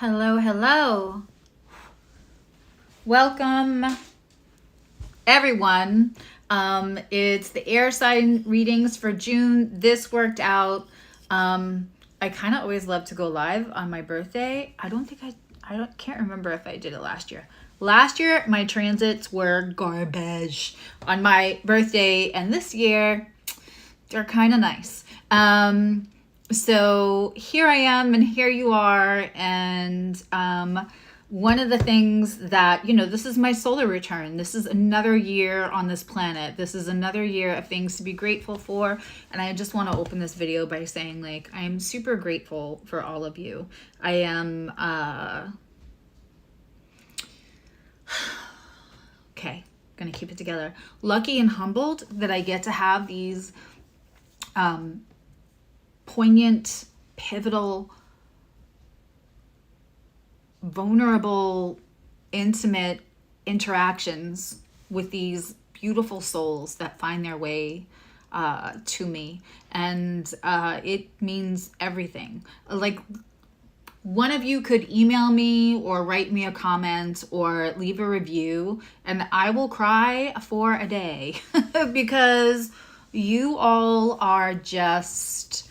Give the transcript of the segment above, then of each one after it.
Hello, hello. Welcome, everyone. It's the air sign readings for June. This worked out. I kind of always love to go live on my birthday. Can't remember if I did it last year. Last year, my transits were garbage on my birthday, and this year, they're kind of nice. So here I am and here you are, and one of the things that, this is my solar return. This is another year on this planet. This is another year of things to be grateful for, and I just want to open this video by saying, like, I'm super grateful for all of you. I am okay, gonna keep it together. Lucky and humbled that I get to have these poignant, pivotal, vulnerable, intimate interactions with these beautiful souls that find their way to me. And it means everything. Like, one of you could email me or write me a comment or leave a review, and I will cry for a day because you all are just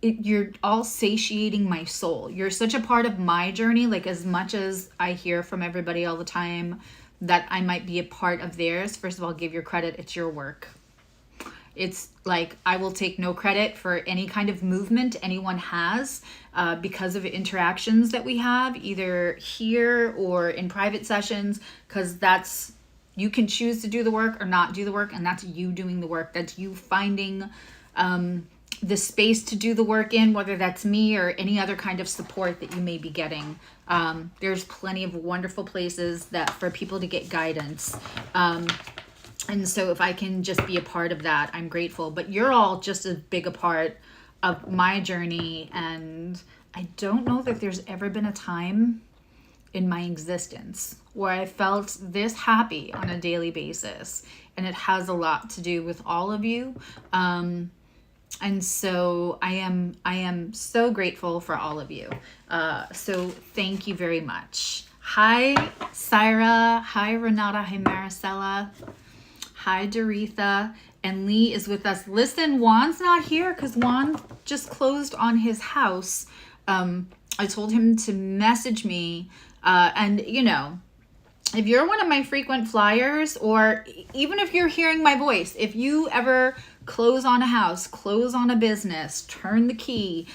you're all satiating my soul. You're such a part of my journey. Like, as much as I hear from everybody all the time that I might be a part of theirs, first of all, give your credit. It's your work. It's like, I will take no credit for any kind of movement anyone has because of interactions that we have, either here or in private sessions, because you can choose to do the work or not do the work, and that's you doing the work. That's you finding the space to do the work in, whether that's me or any other kind of support that you may be getting. There's plenty of wonderful places for people to get guidance. And so if I can just be a part of that, I'm grateful. But you're all just as big a part of my journey. And I don't know that there's ever been a time in my existence where I felt this happy on a daily basis. And it has a lot to do with all of you. And so I am so grateful for all of you. So thank you very much. Hi, Syra. Hi, Renata. Hi, Maricela. Hi, Doretha. And Lee is with us. Listen, Juan's not here because Juan just closed on his house. I told him to message me. And, if you're one of my frequent flyers, or even if you're hearing my voice, if you ever close on a house, close on a business, turn the key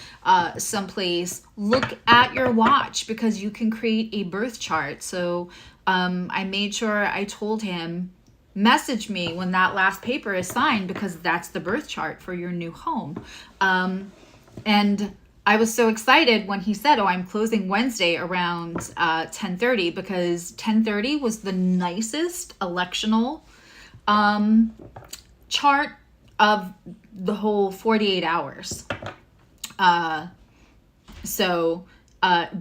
someplace, look at your watch, because you can create a birth chart. So I made sure I told him, message me when that last paper is signed, because that's the birth chart for your new home. And I was so excited when he said, I'm closing Wednesday around 10:30, because 10:30 was the nicest electional chart of the whole 48 hours. So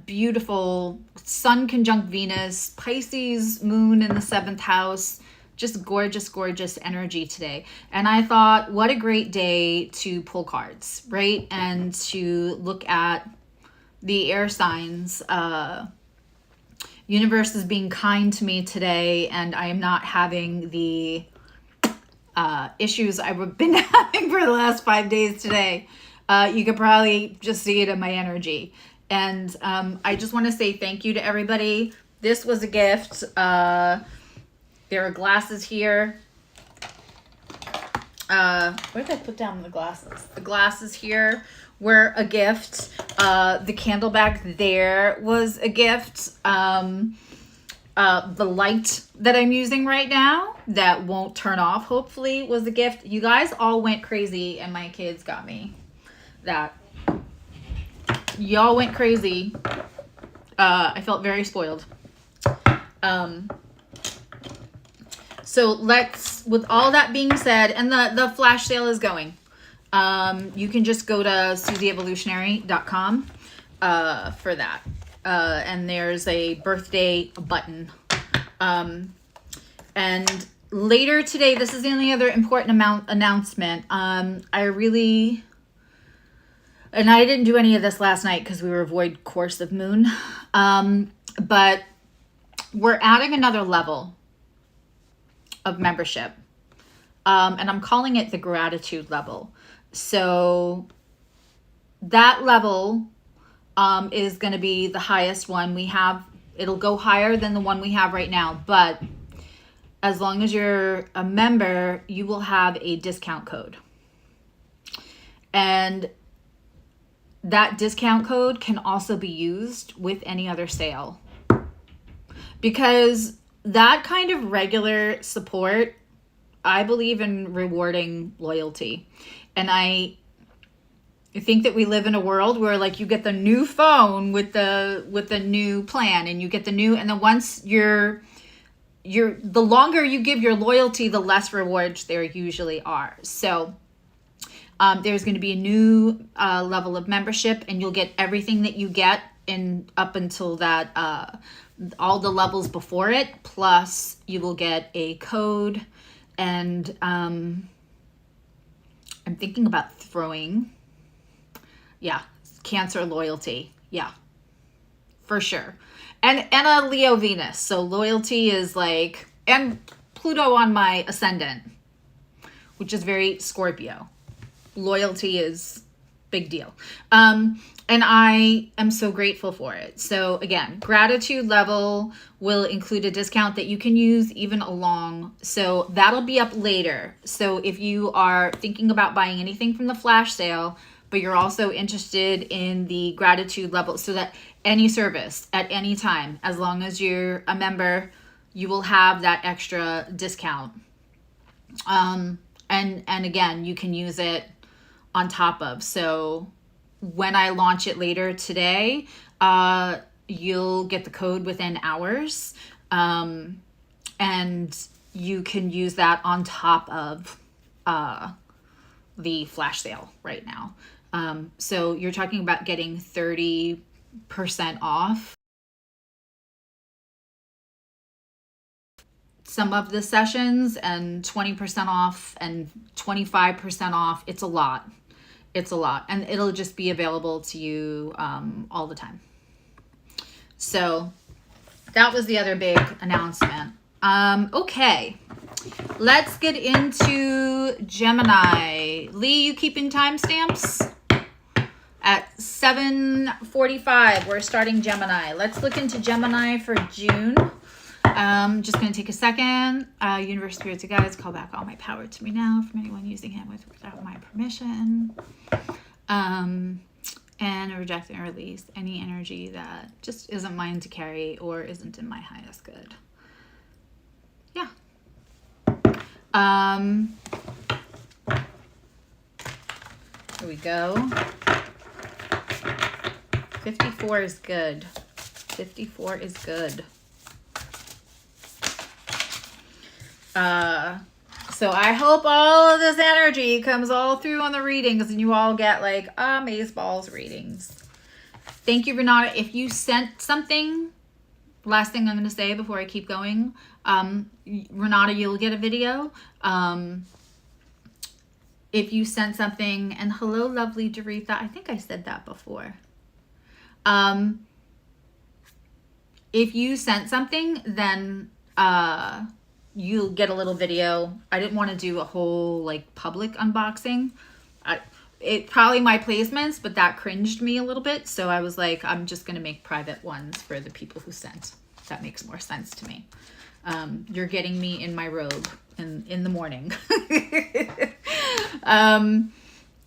beautiful sun conjunct Venus, Pisces moon in the 7th house, just gorgeous, gorgeous energy today. And I thought, what a great day to pull cards, right? And to look at the air signs. Universe is being kind to me today, and I am not having the issues I've been having for the last 5 days today. You could probably just see it in my energy. And I just want to say thank you to everybody. This was a gift. There are glasses here. Where did I put down the glasses? The glasses here were a gift. The candle back there was a gift. The light that I'm using right now that won't turn off, hopefully, was a gift. You guys all went crazy, and my kids got me that. Y'all went crazy. I felt very spoiled. So with all that being said, and the flash sale is going. You can just go to susieevolutionary.com for that. And there's a birthday button. And later today, this is the only other important announcement. I really And I didn't do any of this last night because we were void course of moon. But we're adding another level of membership. And I'm calling it the gratitude level. So that level is going to be the highest one we have. It'll go higher than the one we have right now. But as long as you're a member, you will have a discount code. And that discount code can also be used with any other sale. Because that kind of regular support, I believe in rewarding loyalty. And I think that we live in a world where like you get the new phone with the new plan, and you get the new, and then once the longer you give your loyalty, the less rewards there usually are. So there's going to be a new level of membership, and you'll get everything that you get in up until that, all the levels before it, plus you will get a code. And I'm thinking about throwing, Cancer loyalty. Yeah, for sure. And a Leo Venus. So loyalty is like, and Pluto on my ascendant, which is very Scorpio. Loyalty is big deal. And I am so grateful for it. So again, gratitude level will include a discount that you can use even along. So that'll be up later. So if you are thinking about buying anything from the flash sale, but you're also interested in the gratitude level, so that any service at any time, as long as you're a member, you will have that extra discount. And again, you can use it on top of. So when I launch it later today, you'll get the code within hours. And you can use that on top of the flash sale right now. So you're talking about getting 30% off some of the sessions, and 20% off and 25% off. It's a lot. It's a lot. And it'll just be available to you all the time. So that was the other big announcement. Okay. Let's get into Gemini. Lee, you keeping timestamps? At 7:45, we're starting Gemini. Let's look into Gemini for June. Just going to take a second. Universe, spirits, and guides, call back all my power to me now from anyone using him without my permission. And reject and release any energy that just isn't mine to carry or isn't in my highest good. Yeah. Here we go. 54 is good. 54 is good. So I hope all of this energy comes all through on the readings and you all get like amazeballs readings. Thank you, Renata. If you sent something, last thing I'm going to say before I keep going, Renata, you'll get a video. If you sent something, and hello, lovely Doretha. I think I said that before. If you sent something, then you'll get a little video. I didn't want to do a whole like public unboxing. It probably my placements, but that cringed me a little bit. So I was like, I'm just going to make private ones for the people who sent. That makes more sense to me. You're getting me in my robe in the morning.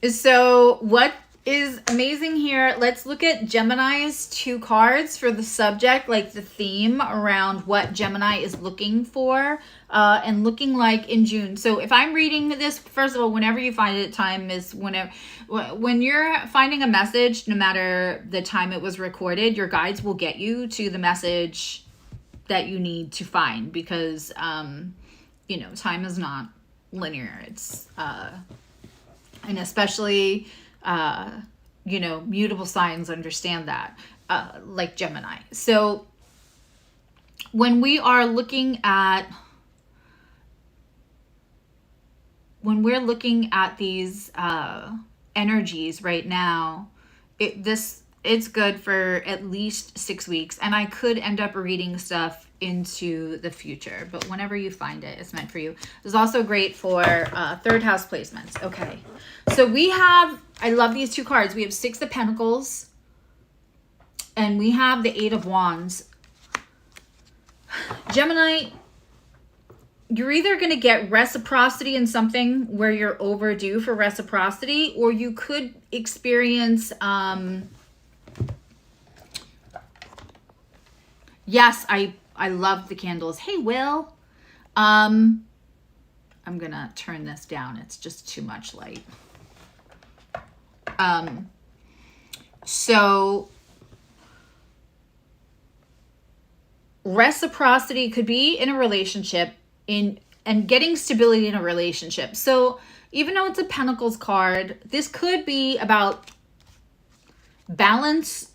So what is amazing here, let's look at Gemini's 2 cards for the subject, like the theme around what Gemini is looking for and looking like in June. So if I'm reading this, first of all, whenever you find it, time is whenever, when you're finding a message, no matter the time it was recorded, your guides will get you to the message that you need to find, because you know, time is not linear. It's and especially you know, mutable signs understand that, like Gemini. So when we are looking at, when we're looking at these energies right now, it's good for at least 6 weeks, and I could end up reading stuff into the future, but whenever you find it, it's meant for you. It's also great for third house placements. Okay, so we have, I love these two cards. We have Six of Pentacles and we have the Eight of Wands. Gemini, you're either going to get reciprocity in something where you're overdue for reciprocity, or you could experience yes, I love the candles. Hey, Will. I'm going to turn this down. It's just too much light. So reciprocity could be in a relationship and getting stability in a relationship. So even though it's a Pentacles card, this could be about balance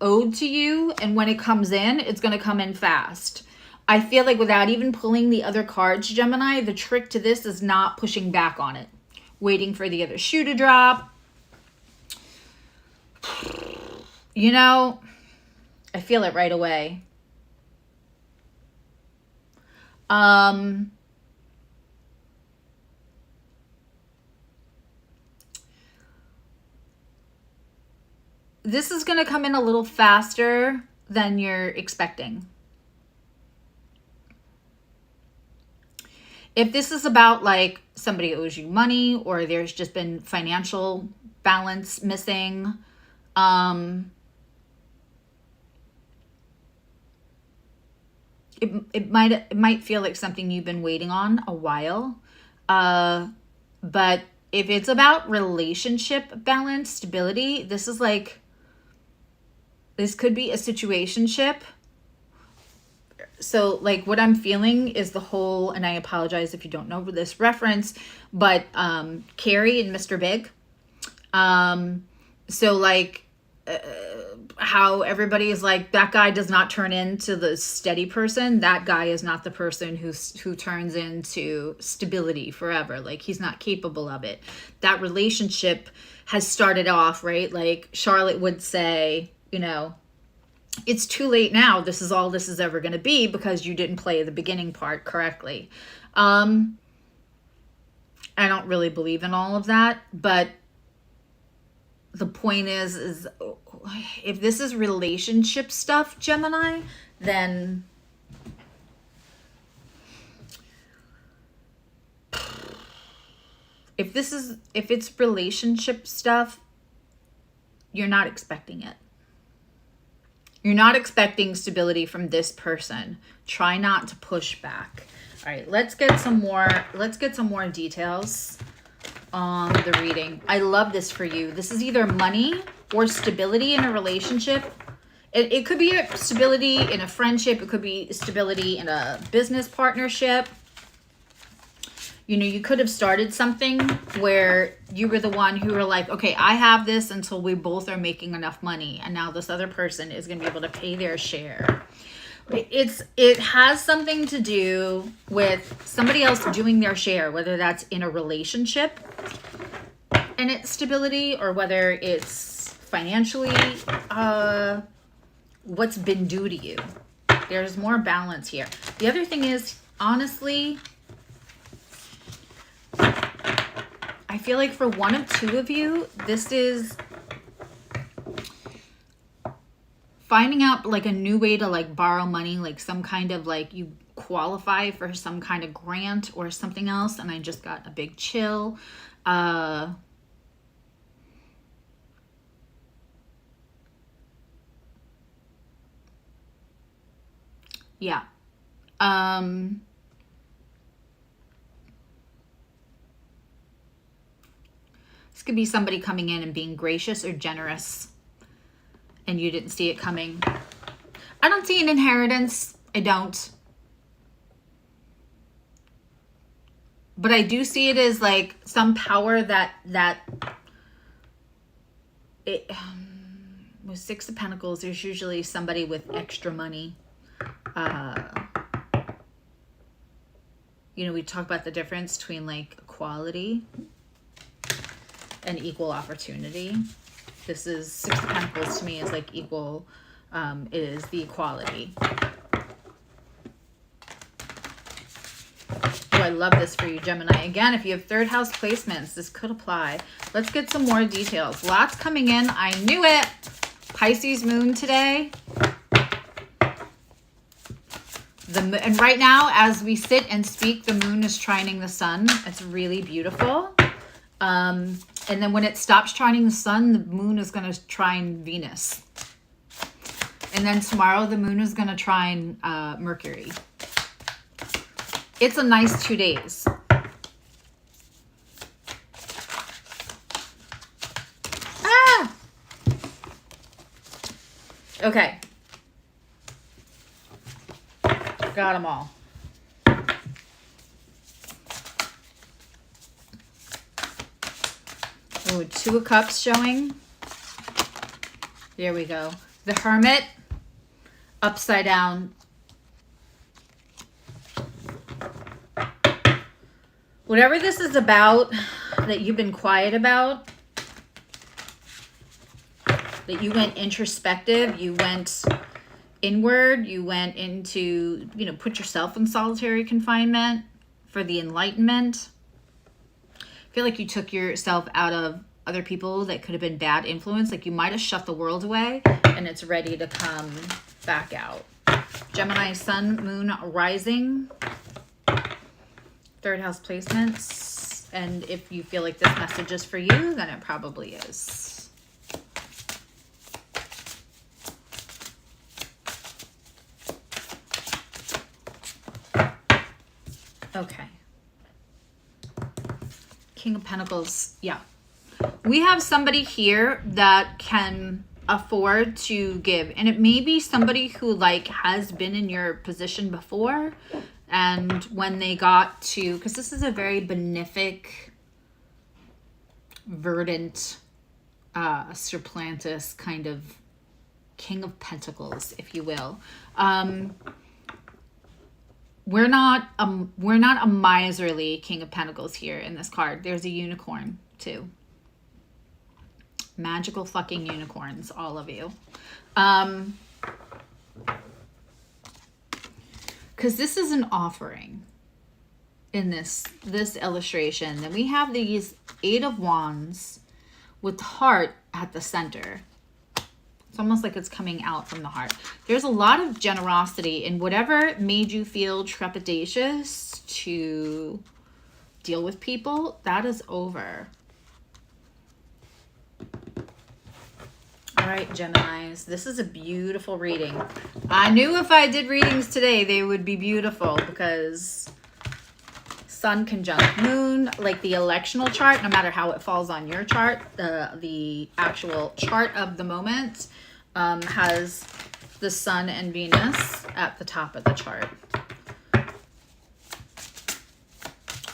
owed to you, and when it comes in, it's going to come in fast. I feel like without even pulling the other cards, Gemini, the trick to this is not pushing back on it, waiting for the other shoe to drop. You know, I feel it right away. This is going to come in a little faster than you're expecting. If this is about like somebody owes you money, or there's just been financial balance missing, it might feel like something you've been waiting on a while. But if it's about relationship balance, stability, this is like, this could be a situationship. So like what I'm feeling is the whole, and I apologize if you don't know this reference, but Carrie and Mr. Big. So like how everybody is like, that guy does not turn into the steady person. That guy is not the person who turns into stability forever. Like he's not capable of it. That relationship has started off, right? Like Charlotte would say, you know, it's too late now. This is all this is ever going to be because you didn't play the beginning part correctly. I don't really believe in all of that, but the point is if this is relationship stuff, Gemini, then if it's relationship stuff, you're not expecting it. You're not expecting stability from this person. Try not to push back. All right, let's get some more details on the reading. I love this for you. This is either money or stability in a relationship. It could be a stability in a friendship. It could be stability in a business partnership. You know, you could have started something where you were the one who were like, okay, I have this until we both are making enough money. And now this other person is going to be able to pay their share. It has something to do with somebody else doing their share, whether that's in a relationship and its stability, or whether it's financially, what's been due to you. There's more balance here. The other thing is, honestly, I feel like for one of two of you, this is finding out like a new way to like borrow money, like some kind of like you qualify for some kind of grant or something else. And I just got a big chill. Yeah. This could be somebody coming in and being gracious or generous, and you didn't see it coming. I don't see an inheritance. I don't. But I do see it as like some power that it with Six of Pentacles, there's usually somebody with extra money. You know, we talk about the difference between like equality and equal opportunity. This is Six of Pentacles to me is like equal, is the equality. Oh, I love this for you, Gemini. Again, if you have third house placements, this could apply. Let's get some more details. Lots coming in. I knew it. Pisces moon today. And right now, as we sit and speak, the moon is trining the sun. It's really beautiful. And then when it stops trining the sun, the moon is going to trine Venus. And then tomorrow, the moon is going to trine Mercury. It's a nice 2 days. Ah! Okay. Got them all. Oh, Two of Cups showing. There we go. The Hermit, upside down. Whatever this is about, that you've been quiet about, that you went introspective, you went inward, you went into, you know, put yourself in solitary confinement for the enlightenment. I feel like you took yourself out of other people that could have been bad influence. Like you might have shut the world away and it's ready to come back out. Gemini, sun, moon, rising. Third house placements. And if you feel like this message is for you, then it probably is. Okay. King of Pentacles. Yeah. We have somebody here that can afford to give. And it may be somebody who like has been in your position before. And when they got to, because this is a very benefic, verdant, Serplantis kind of King of Pentacles, if you will. We're not a miserly King of Pentacles here in this card. There's a unicorn too. Magical fucking unicorns, all of you. Because this is an offering in this illustration. Then we have these 8 of Wands with the heart at the center. It's almost like it's coming out from the heart. There's a lot of generosity in whatever made you feel trepidatious to deal with people. That is over. All right, Geminis, this is a beautiful reading. I knew if I did readings today, they would be beautiful because Sun conjunct Moon, like the electional chart, no matter how it falls on your chart, the actual chart of the moment has the Sun and Venus at the top of the chart.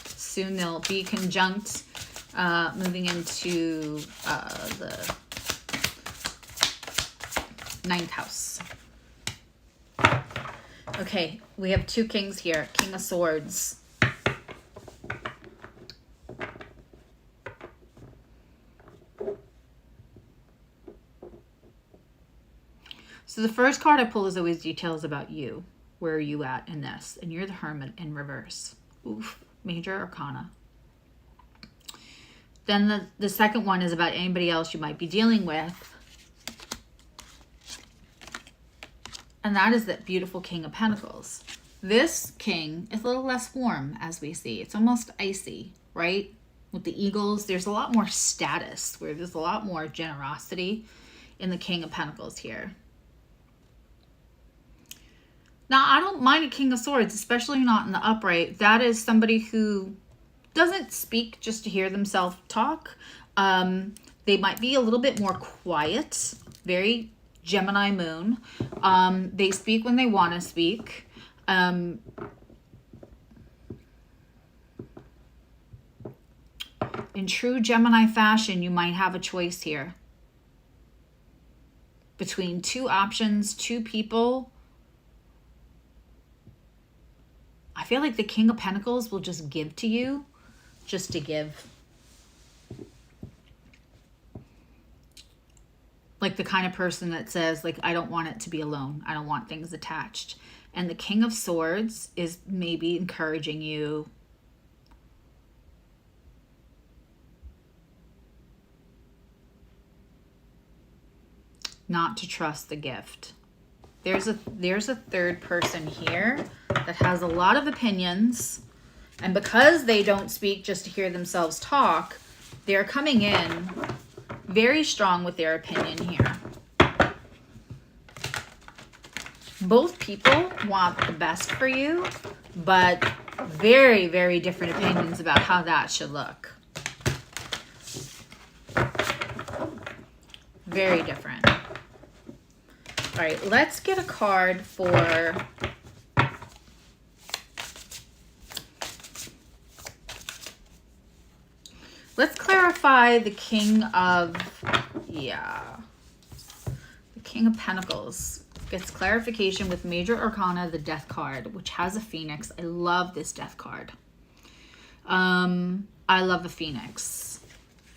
Soon they'll be conjunct, moving into the 9th house. Okay, we have 2 kings here. King of Swords. So the first card I pull is always details about you. Where are you at in this? And you're the Hermit in reverse. Oof, major arcana. Then the second one is about anybody else you might be dealing with. And that is that beautiful King of Pentacles. This king is a little less warm, as we see. It's almost icy, right? With the eagles, there's a lot more status, where there's a lot more generosity in the King of Pentacles here. Now, I don't mind a King of Swords, especially not in the upright. That is somebody who doesn't speak just to hear themselves talk. They might be a little bit more quiet, very Gemini moon. They speak when they want to speak. In true Gemini fashion, you might have a choice here between 2 options, 2 people. I feel like the King of Pentacles will just give to you, just to give. Like the kind of person that says, like, I don't want it to be alone. I don't want things attached. And the King of Swords is maybe encouraging you not to trust the gift. There's a third person here that has a lot of opinions, and because they don't speak just to hear themselves talk, they're coming in very strong with their opinion here. Both people want the best for you, but very, very different opinions about how that should look. Very different. All right, let's get a card for let's clarify the King of, the King of Pentacles. Gets clarification with Major Arcana, the Death card, which has a phoenix. I love this Death card. I love a phoenix.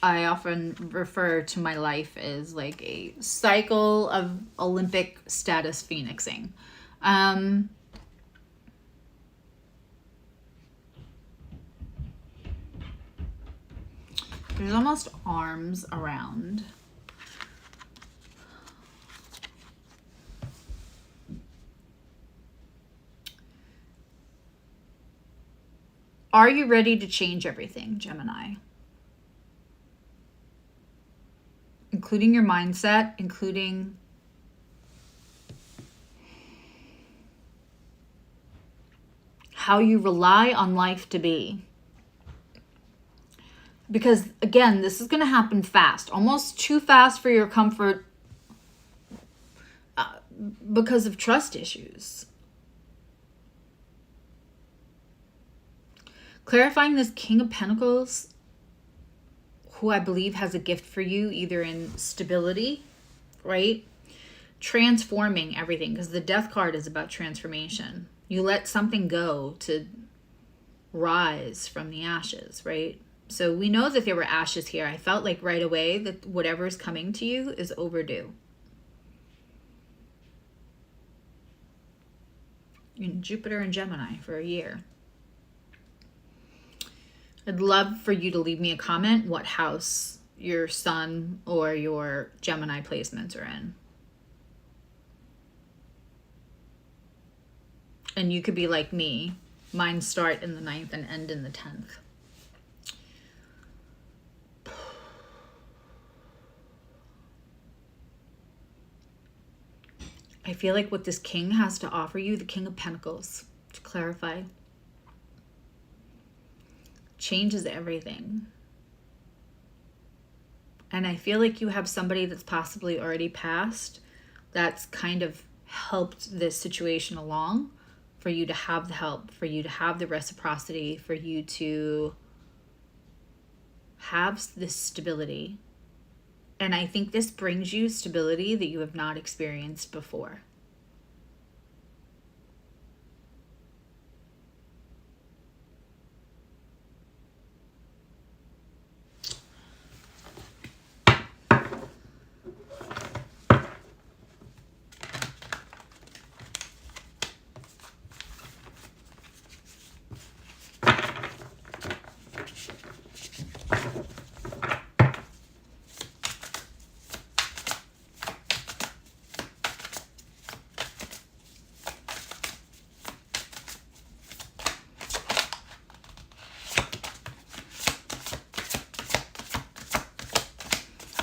I often refer to my life as like a cycle of Olympic status phoenixing. There's almost arms around. Are you ready to change everything, Gemini? Including your mindset, including how you rely on life to be. Because, again, this is going to happen fast. Almost too fast for your comfort because of trust issues. Clarifying this King of Pentacles, who I believe has a gift for you, either in stability, right? Transforming everything, because the Death card is about transformation. You let something go to rise from the ashes, right? So we know that there were ashes here. I felt like right away that whatever is coming to you is overdue. In Jupiter and Gemini for a year. I'd love for you to leave me a comment what house your Sun or your Gemini placements are in. And you could be like me. Mine start in the 9th and end in the 10th. I feel like what this king has to offer you, the King of Pentacles, to clarify, changes everything. And I feel like you have somebody that's possibly already passed that's kind of helped this situation along for you to have the help, for you to have the reciprocity, for you to have this stability. And I think this brings you stability that you have not experienced before.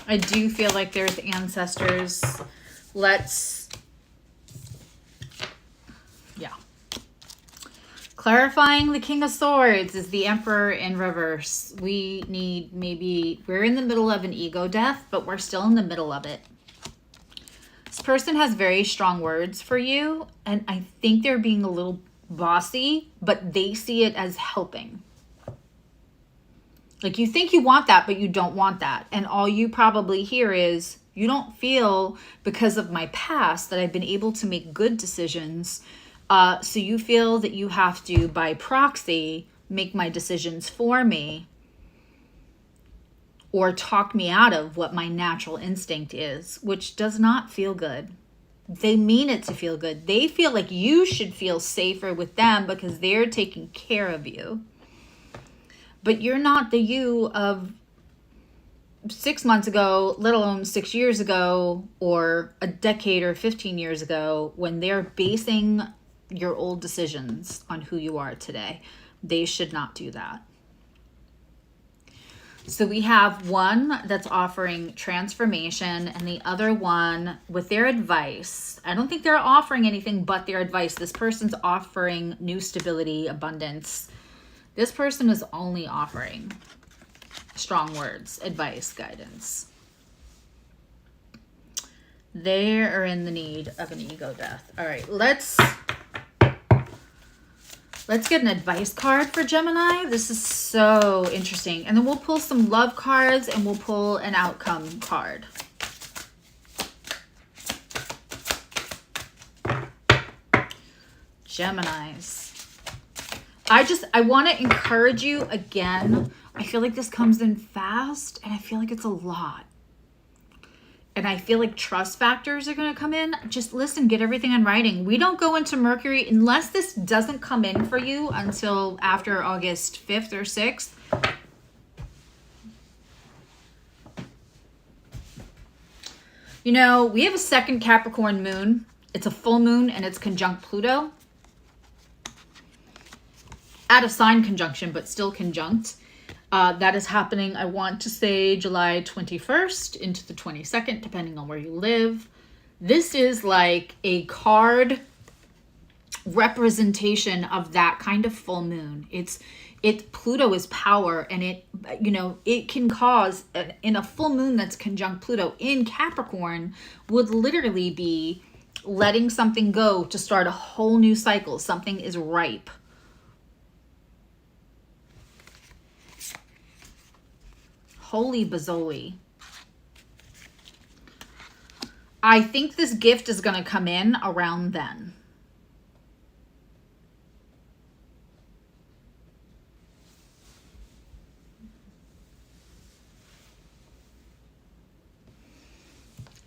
I do feel like there's ancestors. Clarifying the King of Swords is the Emperor in reverse. We're in the middle of an ego death, but we're still in the middle of it. This person has very strong words for you, and I think they're being a little bossy, but they see it as helping. Like, you think you want that, but you don't want that. And all you probably hear is, you don't feel, because of my past, that I've been able to make good decisions. So you feel that you have to, by proxy, make my decisions for me. or talk me out of what my natural instinct is, which does not feel good. They mean it to feel good. They feel like you should feel safer with them because they're taking care of you. But you're not the you of 6 months ago, let alone 6 years ago, or a decade or 15 years ago, when they're basing your old decisions on who you are today. They should not do that. So we have one that's offering transformation and the other one with their advice. I don't think they're offering anything but their advice. This person's offering new stability, abundance. This person is only offering strong words, advice, guidance. They are in the need of an ego death. All right, let's get an advice card for Gemini. This is so interesting. And then we'll pull some love cards and we'll pull an outcome card. Geminis. I want to encourage you again. I feel like this comes in fast and I feel like it's a lot. And I feel like trust factors are going to come in. Just listen, get everything in writing. We don't go into Mercury unless this doesn't come in for you until after August 5th or 6th. You know, we have a second Capricorn moon. It's a full moon and it's conjunct Pluto. Out of sign conjunction, but still conjunct. That is happening, I want to say, July 21st into the 22nd, depending on where you live. This is like a card representation of that kind of full moon. Pluto is power, and it can cause, in a full moon that's conjunct Pluto in Capricorn, would literally be letting something go to start a whole new cycle. Something is ripe. Holy Bazoli. I think this gift is going to come in around then.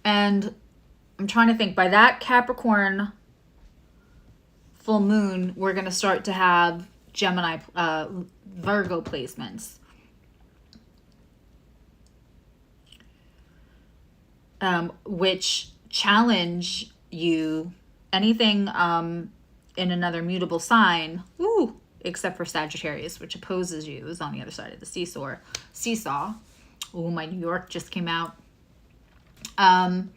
And I'm trying to think, by that Capricorn full moon, we're going to start to have Gemini, Virgo placements. Which challenge you, anything in another mutable sign, except for Sagittarius, which opposes you, is on the other side of the seesaw. Oh, my New York just came out. When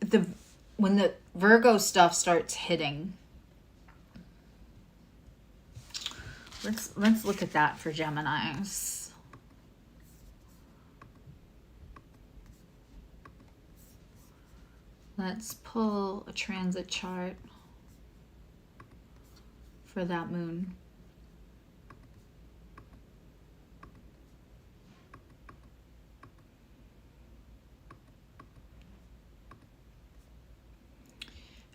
the Virgo stuff starts hitting, let's look at that for Geminis. Let's pull a transit chart for that moon.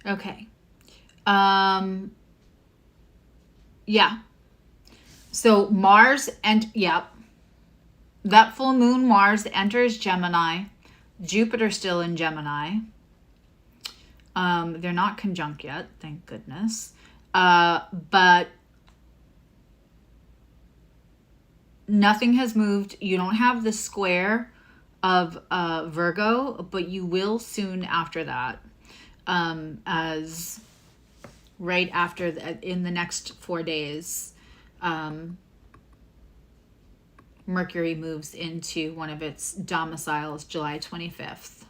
Okay. Yeah. So Mars that full moon, Mars enters Gemini. Jupiter still in Gemini. They're not conjunct yet, thank goodness. But nothing has moved. You don't have the square of Virgo, but you will soon after that. As right after in the next 4 days, Mercury moves into one of its domiciles, July 25th.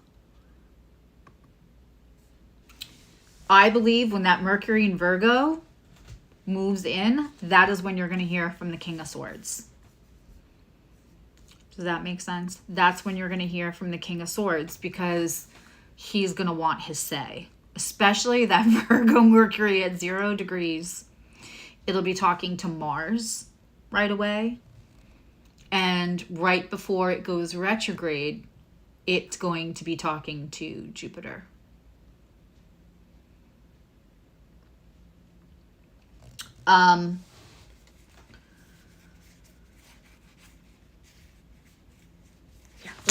I believe when that Mercury in Virgo moves in, that is when you're going to hear from the King of Swords. Does that make sense? That's when you're going to hear from the King of Swords, because he's going to want his say, especially that Virgo Mercury at 0 degrees. It'll be talking to Mars right away. And right before it goes retrograde, it's going to be talking to Jupiter.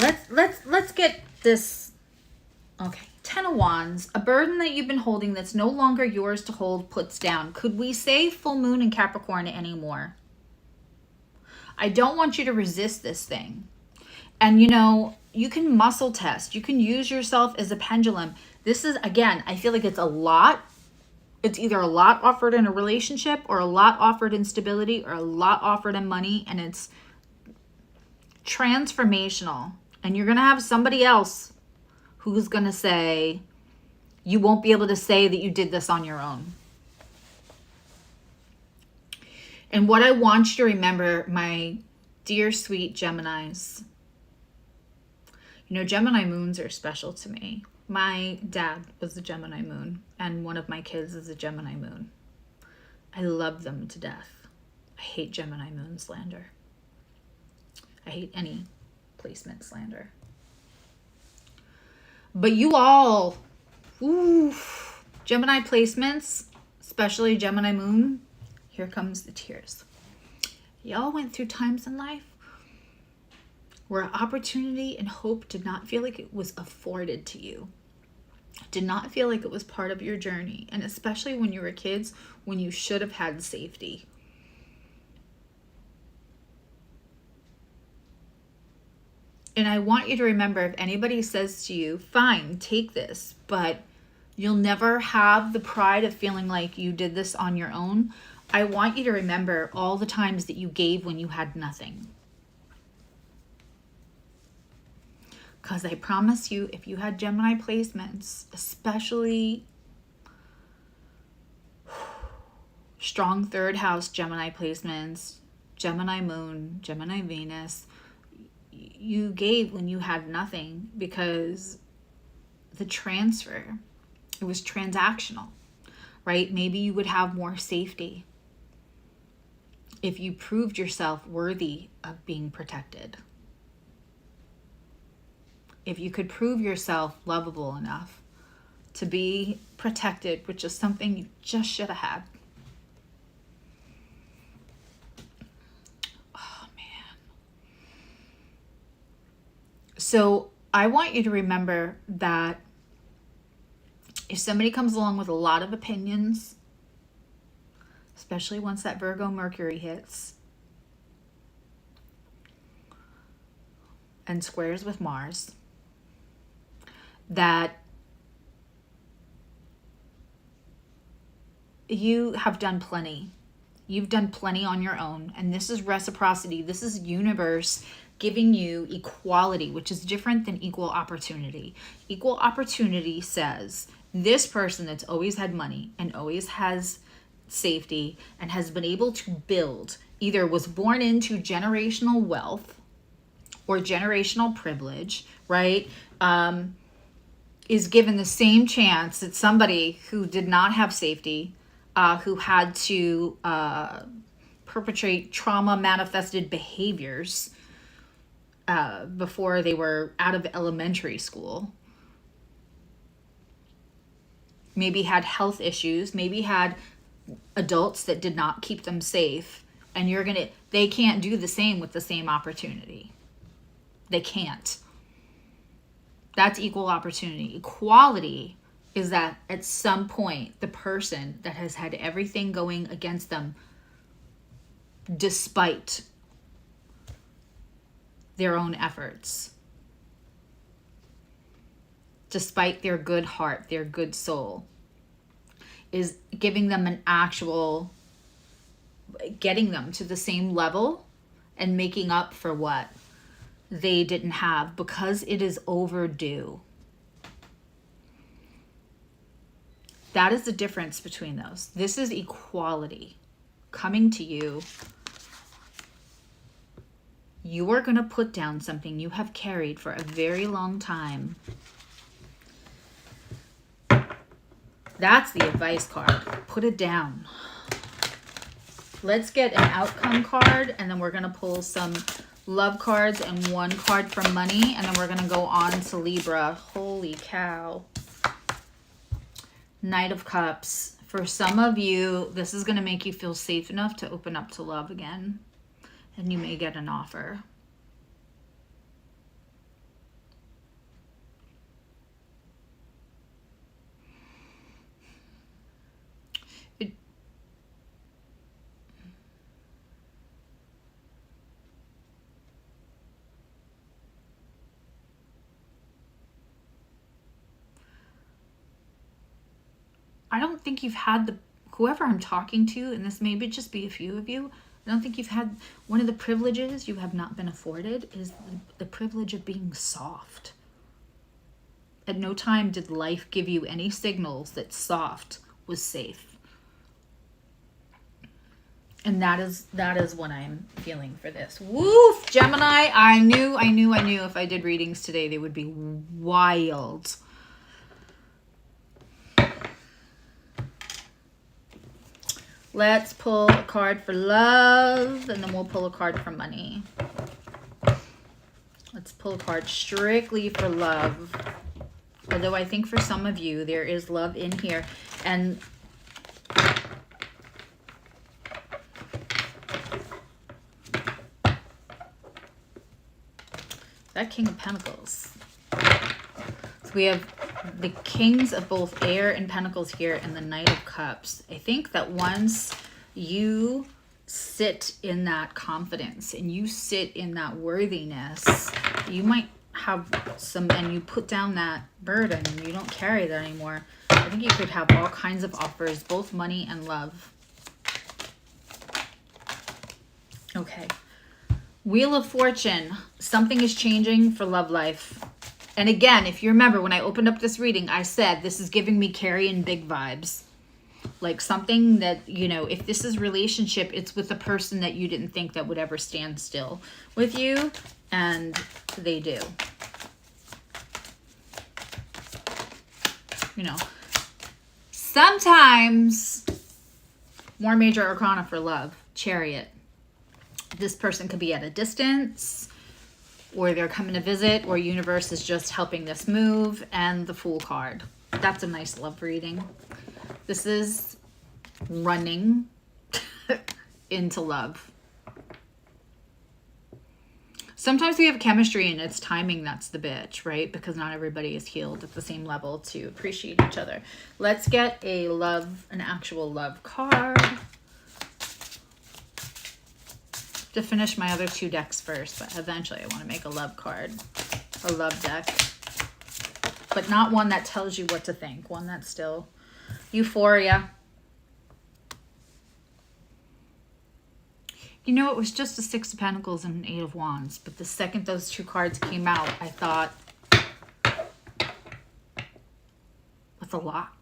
Let's get this. Okay. 10 of Wands, a burden that you've been holding that's no longer yours to hold puts down. Could we say full moon in Capricorn anymore? I don't want you to resist this thing. And you know, you can muscle test. You can use yourself as a pendulum. This is, again, I feel like it's a lot. It's either a lot offered in a relationship or a lot offered in stability or a lot offered in money, and it's transformational. And you're going to have somebody else who's going to say, you won't be able to say that you did this on your own. And what I want you to remember, my dear sweet Geminis, you know, Gemini moons are special to me. My dad was a Gemini moon, and one of my kids is a Gemini moon. I love them to death. I hate Gemini moon slander. I hate any placement slander. But you all, Gemini placements, especially Gemini moon, here comes the tears. Y'all went through times in life where opportunity and hope did not feel like it was afforded to you. Did not feel like it was part of your journey. And especially when you were kids, when you should have had safety. And I want you to remember, if anybody says to you, fine, take this, but you'll never have the pride of feeling like you did this on your own. I want you to remember all the times that you gave when you had nothing. Because I promise you, if you had Gemini placements, especially strong third house Gemini placements, Gemini moon, Gemini Venus, you gave when you had nothing because the transfer, it was transactional, right? Maybe you would have more safety if you proved yourself worthy of being protected. If you could prove yourself lovable enough to be protected, which is something you just should have had. Oh, man. So I want you to remember that if somebody comes along with a lot of opinions, especially once that Virgo Mercury hits and squares with Mars, that you have done plenty. You've done plenty on your own. And this is reciprocity. This is universe giving you equality, which is different than equal opportunity. Equal opportunity says this person that's always had money and always has safety and has been able to build, either was born into generational wealth or generational privilege, right? Is given the same chance that somebody who did not have safety, who had to perpetrate trauma manifested behaviors before they were out of elementary school, maybe had health issues, maybe had adults that did not keep them safe, and they can't do the same with the same opportunity. They can't. That's equal opportunity. Equality is that at some point, the person that has had everything going against them, despite their own efforts, despite their good heart, their good soul, is giving them an actual, getting them to the same level and making up for what they didn't have because it is overdue. That is the difference between those. This is equality coming to you. You are going to put down something you have carried for a very long time. That's the advice card. Put it down. Let's get an outcome card, and then we're going to pull some love cards and one card for money, and then we're going to go on to Libra. Holy cow. Knight of Cups. For some of you, this is going to make you feel safe enough to open up to love again, and you may get an offer. I don't think you've had whoever I'm talking to, and this may just be a few of you, I don't think you've had, one of the privileges you have not been afforded is the privilege of being soft. At no time did life give you any signals that soft was safe. And that is what I'm feeling for this. Woof, Gemini. I knew if I did readings today, they would be wild. Let's pull a card for love, and then we'll pull a card for money. Let's pull a card strictly for love. Although I think for some of you, there is love in here. And that King of Pentacles. So we have the Kings of both Air and Pentacles here and the Knight of Cups. I think that once you sit in that confidence and you sit in that worthiness, you might have some, and you put down that burden and you don't carry that anymore. I think you could have all kinds of offers, both money and love. Okay. Wheel of Fortune. Something is changing for love life. And again, if you remember when I opened up this reading, I said this is giving me Carrie big vibes. Like something that, you know, if this is relationship, it's with a person that you didn't think that would ever stand still with you. And they do. You know, sometimes more major arcana for love. Chariot. This person could be at a distance, or they're coming to visit, or universe is just helping this move. And the Fool card. That's a nice love reading. This is running into love. Sometimes we have chemistry and it's timing that's the bitch, right? Because not everybody is healed at the same level to appreciate each other. Let's get an actual love card. To finish my other two decks first, but eventually I want to make a love card, a love deck. But not one that tells you what to think, one that's still euphoria. You know, it was just a Six of Pentacles and an Eight of Wands, but the second those two cards came out, I thought, that's a lot.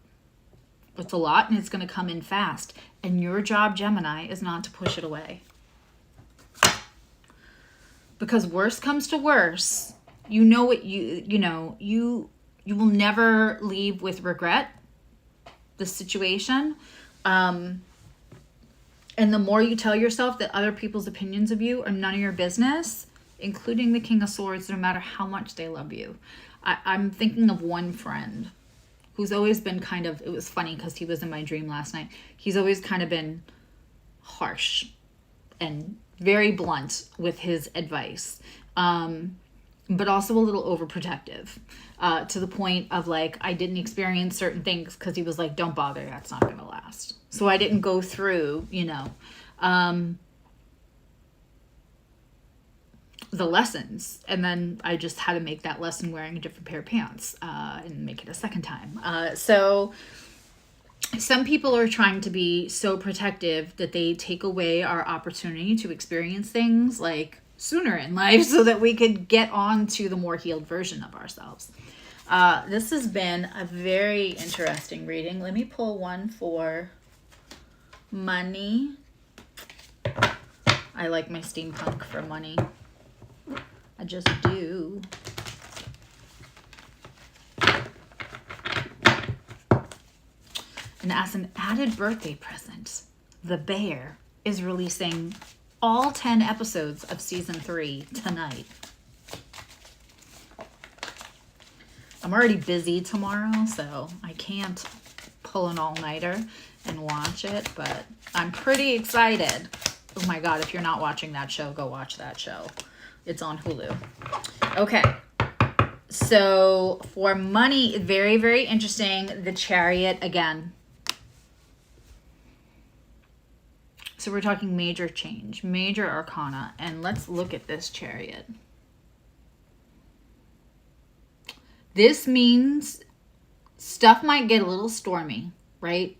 It's a lot, and it's going to come in fast. And your job, Gemini, is not to push it away. Because worst comes to worst, you know what you will never leave with regret the situation. And the more you tell yourself that other people's opinions of you are none of your business, including the King of Swords, no matter how much they love you. I'm thinking of one friend who's always been kind of, it was funny because he was in my dream last night. He's always kind of been harsh and very blunt with his advice, but also a little overprotective, to the point of like, I didn't experience certain things because he was like, don't bother, that's not going to last. So I didn't go through, you know, the lessons. And then I just had to make that lesson wearing a different pair of pants, and make it a second time. So some people are trying to be so protective that they take away our opportunity to experience things like sooner in life so that we could get on to the more healed version of ourselves. This has been a very interesting reading. Let me pull one for money. I like my steampunk for money. I just do. And as an added birthday present, The Bear is releasing all 10 episodes of season 3 tonight. I'm already busy tomorrow, so I can't pull an all-nighter and watch it, but I'm pretty excited. Oh my God, if you're not watching that show, go watch that show. It's on Hulu. Okay. So for money, very, very interesting. The Chariot again. So we're talking major change, major arcana, and let's look at this Chariot. This means stuff might get a little stormy. right?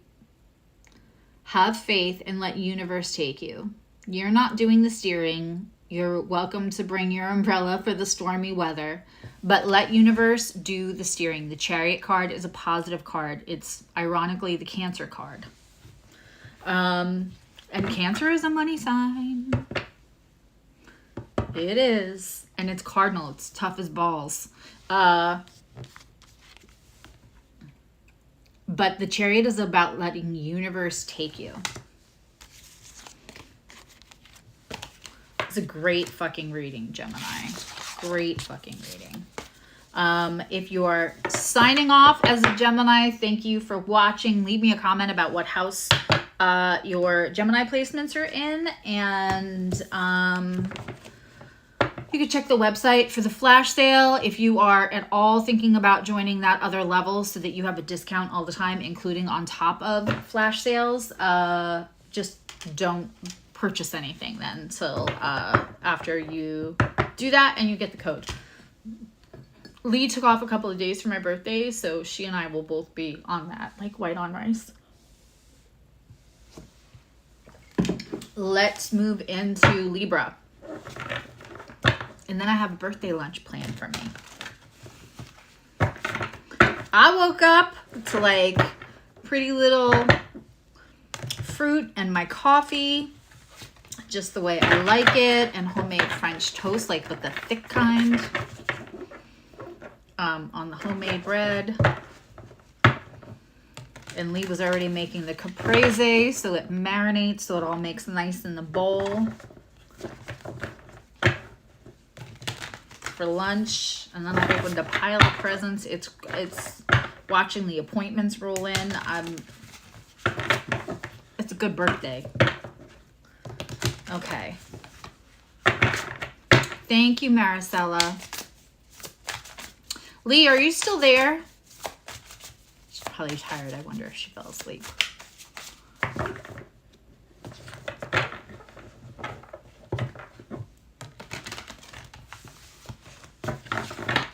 Have faith and let universe take you. You're not doing the steering. You're welcome to bring your umbrella for the stormy weather, but let universe do the steering. The Chariot card is a positive card. It's ironically the Cancer card. And Cancer is a money sign. It is. And it's cardinal. It's tough as balls. But the Chariot is about letting universe take you. It's a great fucking reading, Gemini. Great fucking reading. If you are signing off as a Gemini, thank you for watching. Leave me a comment about what house your Gemini placements are in. And you can check the website for the flash sale if you are at all thinking about joining that other level so that you have a discount all the time, including on top of flash sales. Just don't purchase anything then until after you do that and you get the code. Lee took off a couple of days for my birthday, so she and I will both be on that, like white on rice. Let's move into Libra. And then I have a birthday lunch planned for me. I woke up to like pretty little fruit and my coffee, just the way I like it, and homemade French toast, like with the thick kind, on the homemade bread. And Lee was already making the caprese, so it marinates, so it all makes nice in the bowl for lunch. And then I opened a pile of presents. It's watching the appointments roll in. It's a good birthday. Okay. Thank you, Maricela. Lee, are you still there? She's probably tired. I wonder if she fell asleep.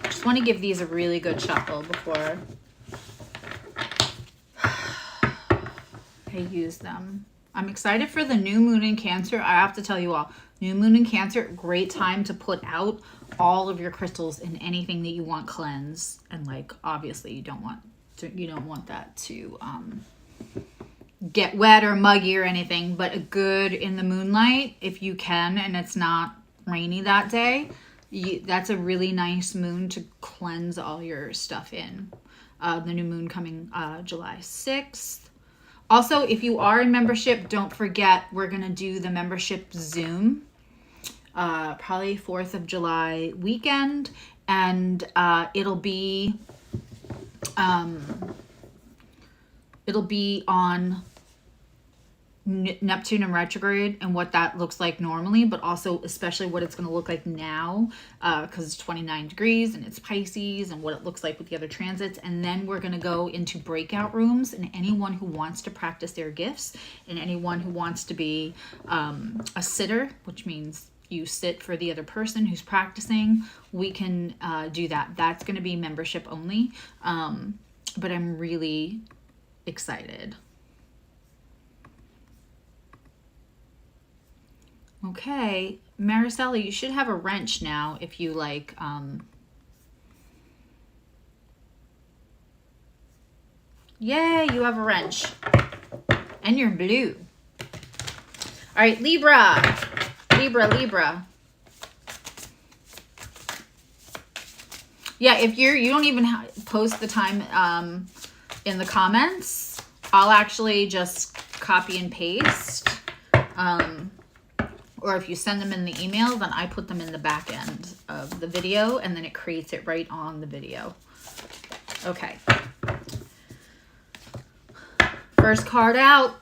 Just want to give these a really good shuffle before I use them. I'm excited for the new moon in Cancer. I have to tell you all, new moon in Cancer, great time to put out all of your crystals in anything that you want cleanse. And like, obviously you don't want that to get wet or muggy or anything, but a good in the moonlight, if you can, and it's not rainy that day, that's a really nice moon to cleanse all your stuff in. The new moon coming July 6th. Also, if you are in membership, don't forget we're going to do the membership Zoom, probably 4th of July weekend, and it'll be on Neptune in retrograde and what that looks like normally, but also especially what it's going to look like now, because it's 29 degrees and it's Pisces, and what it looks like with the other transits. And then we're going to go into breakout rooms, and anyone who wants to practice their gifts and anyone who wants to be a sitter, which means you sit for the other person who's practicing, we can do that. That's going to be membership only, but I'm really excited. Okay, Maricela, you should have a wrench now if you like, yay, you have a wrench. And you're blue. All right, Libra. Yeah, if you don't even post the time in the comments, I'll actually just copy and paste. Or if you send them in the email, then I put them in the back end of the video, and then it creates it right on the video. Okay. First card out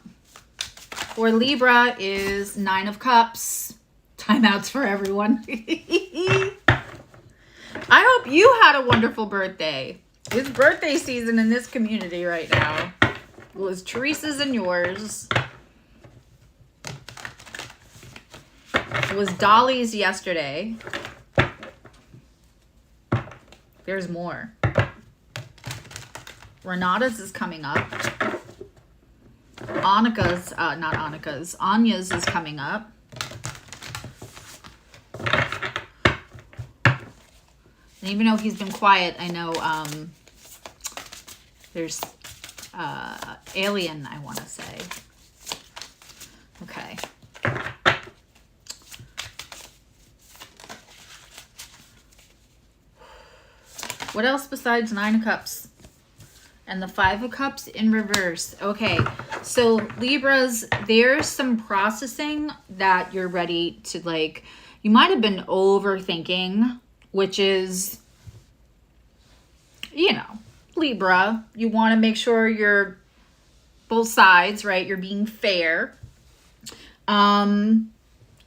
for Libra is 9 of Cups. Timeouts for everyone. I hope you had a wonderful birthday. It's birthday season in this community right now. It was Teresa's and yours. It was Dolly's yesterday. There's more. Renata's is coming up. Anya's is coming up. And even though he's been quiet, I know there's Alien, I want to say. Okay. What else besides Nine of Cups? And the Five of Cups in reverse. Okay, so Libras, there's some processing that you're ready to, like, you might have been overthinking, which is, you know, Libra. You want to make sure you're both sides, right? You're being fair.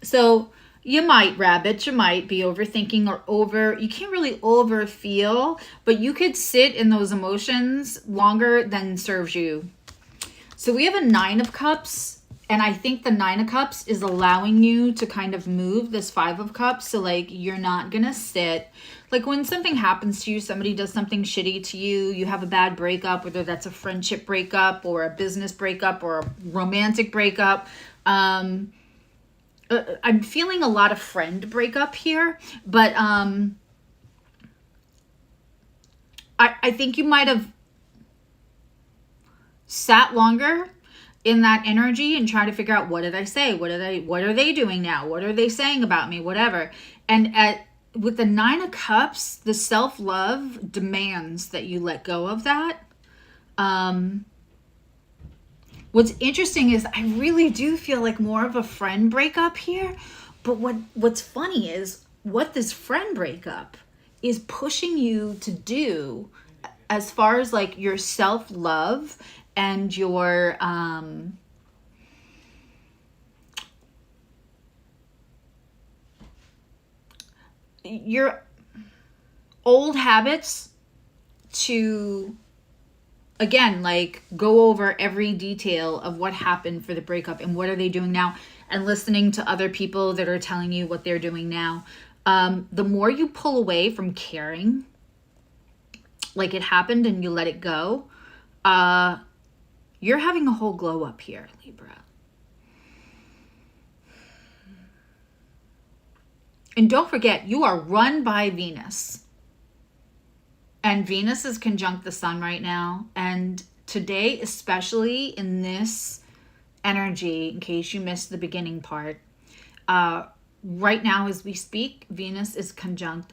So you might, rabbit, you might be overthinking or you can't really over feel, but you could sit in those emotions longer than serves you. So we have a Nine of Cups, and I think the Nine of Cups is allowing you to kind of move this Five of Cups. So like, you're not gonna sit, like when something happens to you, somebody does something shitty to you, you have a bad breakup, whether that's a friendship breakup or a business breakup or a romantic breakup. I'm feeling a lot of friend breakup here, but I think you might have sat longer in that energy and try to figure out, what did I say? What are they doing now? What are they saying about me? Whatever. And with the Nine of Cups, the self-love demands that you let go of that. What's interesting is I really do feel like more of a friend breakup here. But what's funny is what this friend breakup is pushing you to do as far as like your self-love and your old habits to, again, like go over every detail of what happened for the breakup and what are they doing now, and listening to other people that are telling you what they're doing now. The more you pull away from caring, like it happened and you let it go, you're having a whole glow up here, Libra. And don't forget, you are run by Venus. And Venus is conjunct the sun right now. And today, especially in this energy, in case you missed the beginning part, right now as we speak, Venus is trining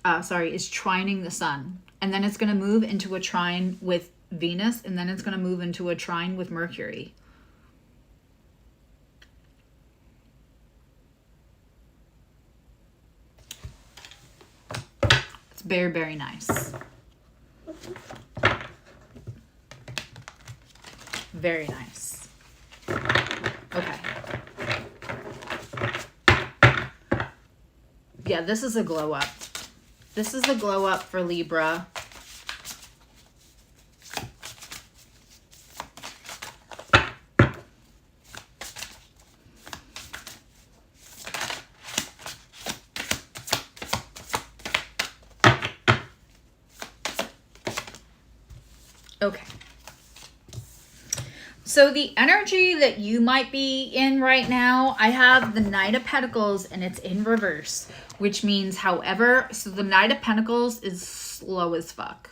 the sun. And then it's going to move into a trine with Venus. And then it's going to move into a trine with Mercury. It's very, very nice. Very nice. Okay. Yeah, this is a glow up. This is a glow up for Libra. Okay. So the energy that you might be in right now, I have the Knight of Pentacles and it's in reverse, which means however, so the Knight of Pentacles is slow as fuck.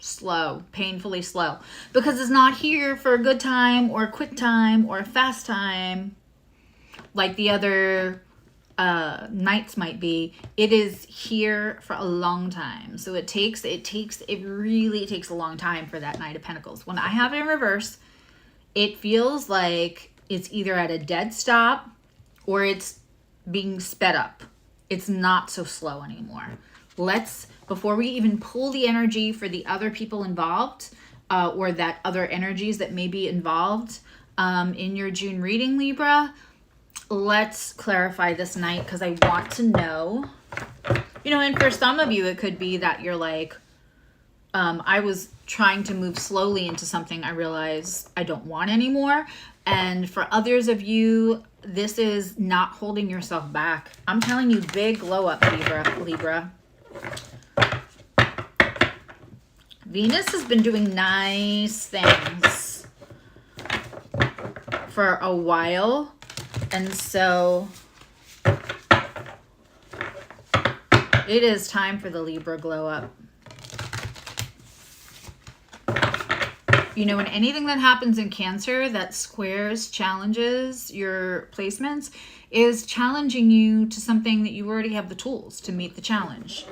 Slow, painfully slow, because it's not here for a good time or a quick time or a fast time like the other Knights might be. It is here for a long time. So it really takes a long time for that Knight of Pentacles. When I have it in reverse, it feels like it's either at a dead stop or it's being sped up. It's not so slow anymore. Before we even pull the energy for the other people involved, or that other energies that may be involved in your June reading, Libra, let's clarify this night, because I want to know, and for some of you, it could be that you're like, I was trying to move slowly into something I realized I don't want anymore. And for others of you, this is not holding yourself back. I'm telling you, big glow up, Libra. Venus has been doing nice things. for a while. And so it is time for the Libra glow up. You know, and anything that happens in Cancer that squares, challenges your placements is challenging you to something that you already have the tools to meet the challenge.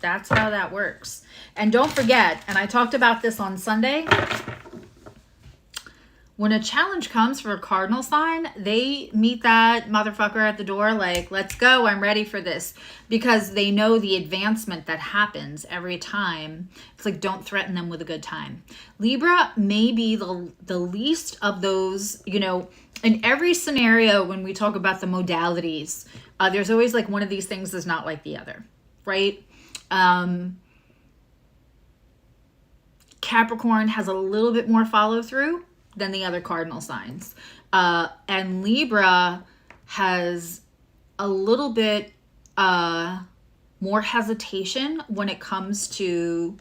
That's how that works. And don't forget, and I talked about this on Sunday, when a challenge comes for a cardinal sign, they meet that motherfucker at the door like, let's go, I'm ready for this. Because they know the advancement that happens every time. It's like, don't threaten them with a good time. Libra may be the least of those, you know, in every scenario when we talk about the modalities, there's always like one of these things is not like the other, right? Capricorn has a little bit more follow through than the other cardinal signs. And Libra has a little bit more hesitation when it comes to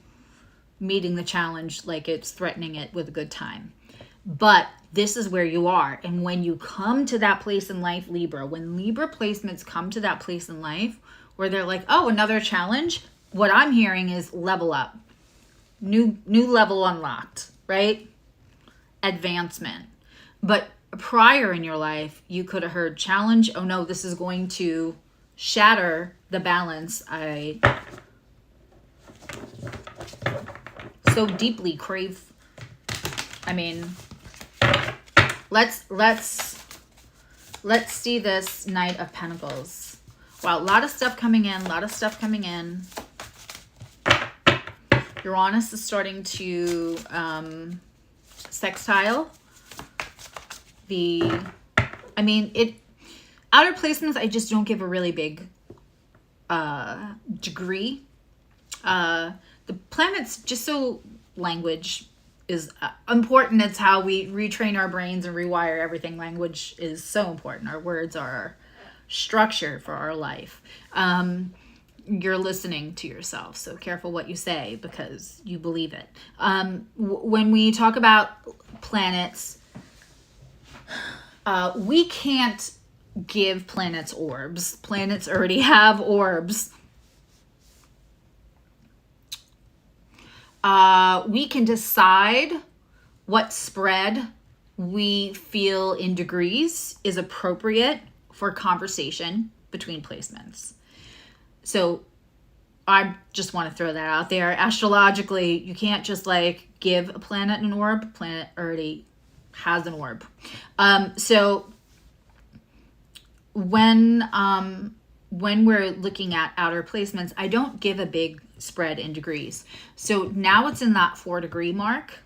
meeting the challenge, like it's threatening it with a good time. But this is where you are. And when you come to that place in life, Libra, when Libra placements come to that place in life where they're like, oh, another challenge, what I'm hearing is level up. New level unlocked, right? Advancement. But prior in your life, you could have heard challenge. Oh no, this is going to shatter the balance I so deeply crave. I mean, let's see this Knight of Pentacles. Wow, a lot of stuff coming in, Uranus is starting to sextile outer placements. I just don't give a really big degree. The planets, just so language is important. It's how we retrain our brains and rewire everything. Language is so important. Our words are our structure for our life. You're listening to yourself, so careful what you say because you believe it. When we talk about planets, we can't give planets orbs. Planets already have orbs. We can decide what spread we feel in degrees is appropriate for conversation between placements. So I just want to throw that out there. Astrologically, you can't just like give a planet an orb. Planet already has an orb. So when we're looking at outer placements, I don't give a big spread in degrees. So now it's in that 4-degree mark.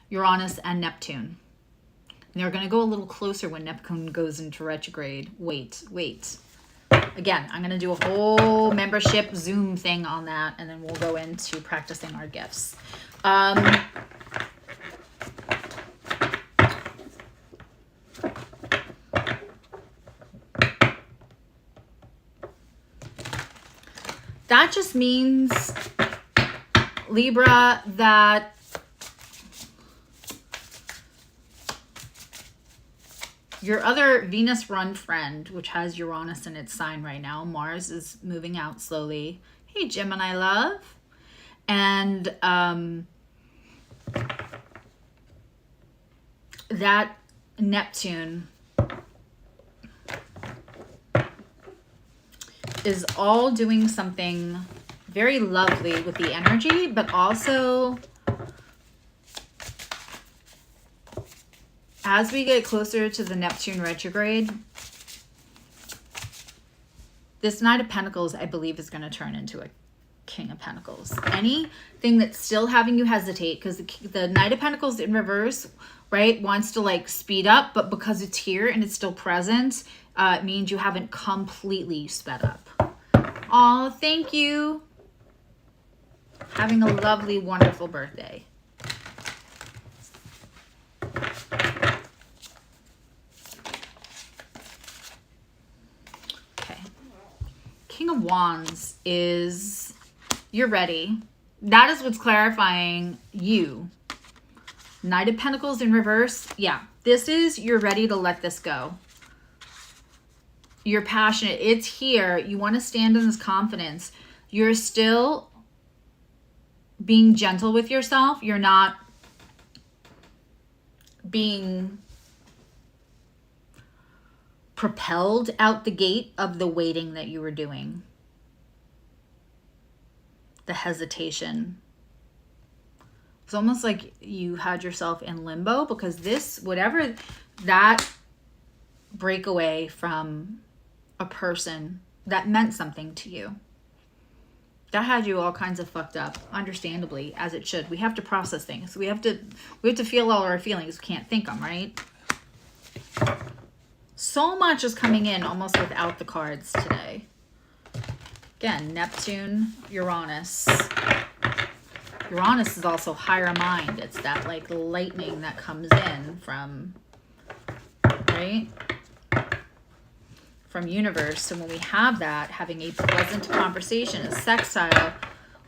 Uranus and Neptune. And they're going to go a little closer when Neptune goes into retrograde. Wait. Again, I'm going to do a whole membership Zoom thing on that, and then we'll go into practicing our gifts. That just means, Libra, that your other Venus run friend, which has Uranus in its sign right now, Mars is moving out slowly. Hey, Gemini love. And that Neptune is all doing something very lovely with the energy, but also as we get closer to the Neptune retrograde, this Knight of Pentacles, I believe, is going to turn into a King of Pentacles. Anything that's still having you hesitate, because the Knight of Pentacles in reverse, right, wants to like speed up, but because it's here and it's still present, it means you haven't completely sped up. Oh, thank you. Having a lovely, wonderful birthday. Okay. King of Wands is, you're ready. That is what's clarifying you. Knight of Pentacles in reverse. Yeah, this is, you're ready to let this go. You're passionate. It's here. You want to stand in this confidence. You're still being gentle with yourself. You're not being propelled out the gate of the waiting that you were doing. The hesitation. It's almost like you had yourself in limbo because this, whatever, that breakaway from a person that meant something to you, that had you all kinds of fucked up, understandably, as it should. We have to process things. We have to feel all our feelings. We can't think them, right? So much is coming in almost without the cards today. Again, Neptune, Uranus. Uranus is also higher mind. It's that like lightning that comes in from, right? From universe. So when we have that, having a pleasant conversation, a sextile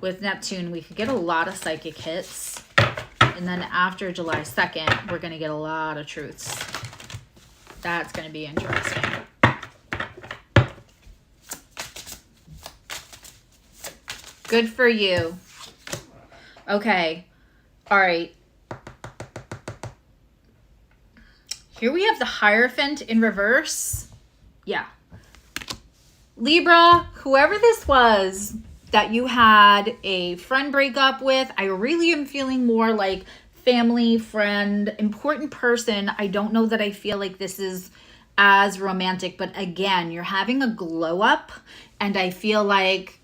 with Neptune, we could get a lot of psychic hits. And then after July 2nd, we're going to get a lot of truths. That's going to be interesting. Good for you. Okay. All right. Here we have the Hierophant in reverse. Yeah. Libra, whoever this was that you had a friend breakup with, I really am feeling more like family, friend, important person. I don't know that I feel like this is as romantic, but again, you're having a glow up, and I feel like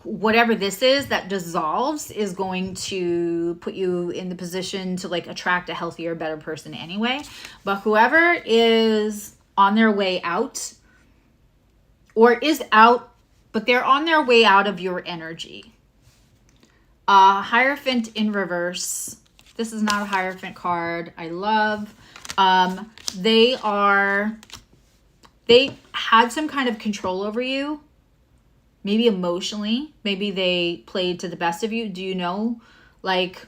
whatever this is that dissolves is going to put you in the position to like attract a healthier, better person anyway. But whoever is on their way out, or is out, but they're on their way out of your energy. Hierophant in reverse. This is not a Hierophant card. I love. They had some kind of control over you. Maybe emotionally. Maybe they played to the best of you. Do you know? Like,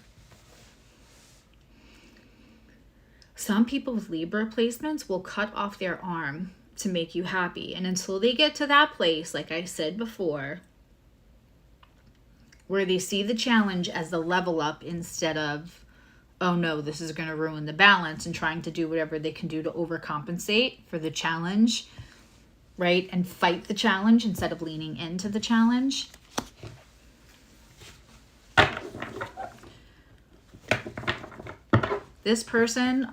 some people with Libra placements will cut off their arm to make you happy. And until they get to that place, like I said before, where they see the challenge as the level up instead of, oh no, this is going to ruin the balance, and trying to do whatever they can do to overcompensate for the challenge, right? And fight the challenge instead of leaning into the challenge. This person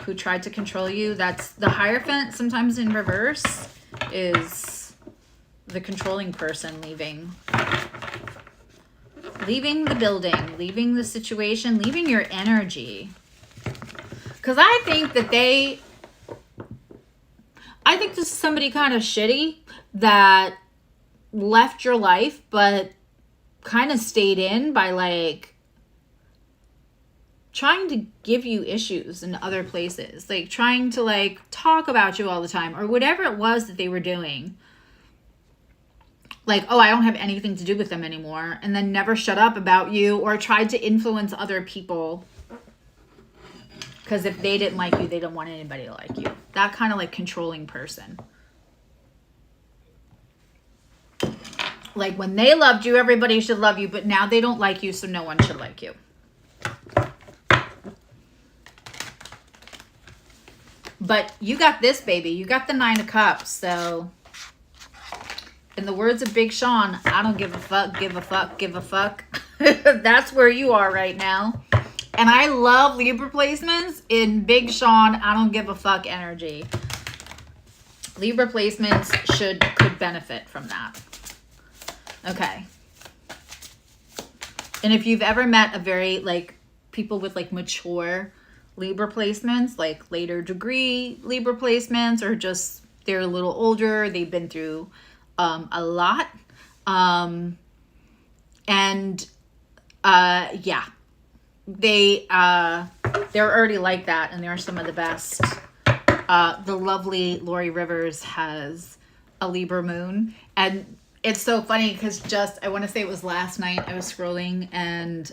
who tried to control you, that's the Hierophant, sometimes in reverse, is the controlling person leaving. Leaving the building, leaving the situation, leaving your energy. Because I think that I think this is somebody kind of shitty that left your life, but kind of stayed in by like trying to give you issues in other places, like trying to like talk about you all the time, or whatever it was that they were doing. Like, oh, I don't have anything to do with them anymore, and then never shut up about you, or tried to influence other people because if they didn't like you, they didn't want anybody to like you. That kind of like controlling person. Like when they loved you, everybody should love you, but now they don't like you, so no one should like you. But you got this, baby. You got the 9 of Cups. So in the words of Big Sean, I don't give a fuck, give a fuck, give a fuck. That's where you are right now. And I love Libra placements in Big Sean, I don't give a fuck energy. Libra placements could benefit from that. Okay. And if you've ever met a very, like, people with, like, mature Libra placements, like later degree Libra placements, or just they're a little older, they've been through a lot. Yeah, they're already like that, and they're some of the best. The lovely Lori Rivers has a Libra moon, and it's so funny because just, I want to say it was last night, I was scrolling, and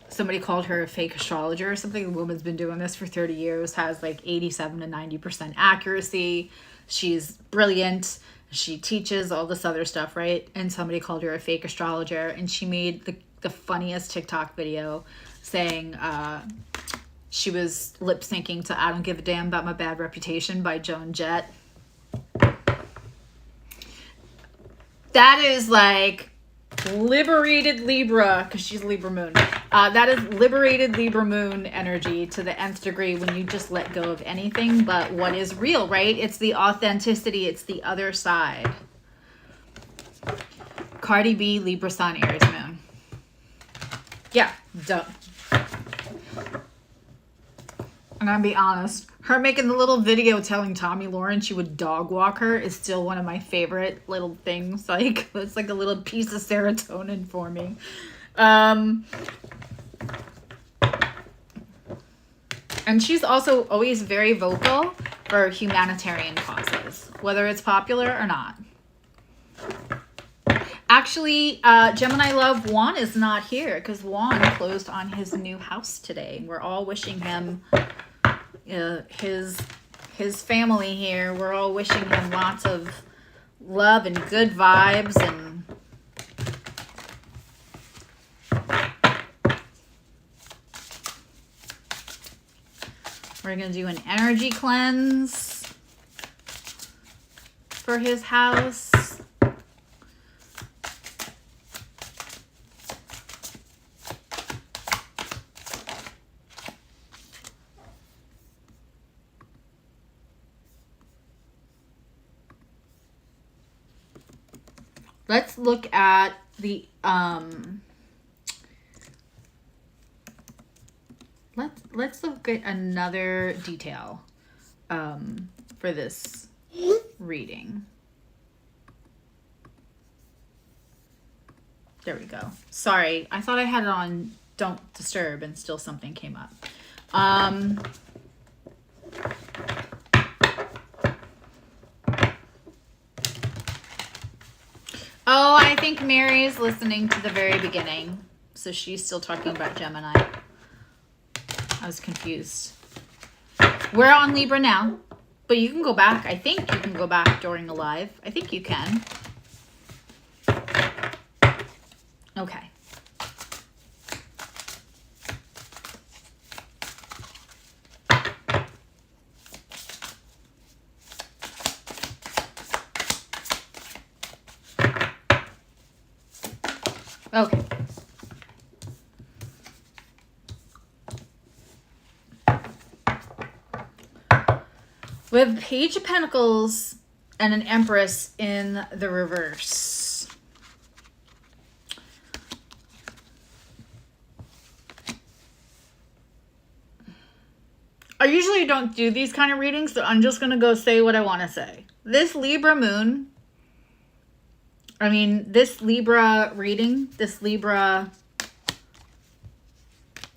somebody called her a fake astrologer or something. The woman's been doing this for 30 years, has like 87 to 90% accuracy. She's brilliant. She teaches all this other stuff, right? And somebody called her a fake astrologer, and she made the funniest TikTok video saying she was lip syncing to I Don't Give a Damn About My Bad Reputation by Joan Jett. That is like liberated Libra, because she's Libra moon. That is liberated Libra moon energy to the nth degree when you just let go of anything but what is real, right? It's the authenticity. It's the other side. Cardi B, Libra sun, Aries moon. Yeah, duh. I'm gonna be honest. Her making the little video telling Tommy Lauren she would dog walk her is still one of my favorite little things. Like, it's like a little piece of serotonin for me. And she's also always very vocal for humanitarian causes, whether it's popular or not. Actually, Gemini love, Juan is not here because Juan closed on his new house today. We're all wishing him, his family here, we're all wishing him lots of love and good vibes. And we're going to do an energy cleanse for his house. Let's look at the let's look at another detail for this reading. There we go. Sorry, I thought I had it on Don't Disturb and still something came up. Oh, I think Mary's listening to the very beginning. So she's still talking about Gemini. I was confused. We're on Libra now, but you can go back. I think you can go back during a live. I think you can. Okay. Okay. We have Page of Pentacles and an Empress in the reverse. I usually don't do these kind of readings, so I'm just going to go say what I want to say. This Libra moon, this Libra reading, this Libra,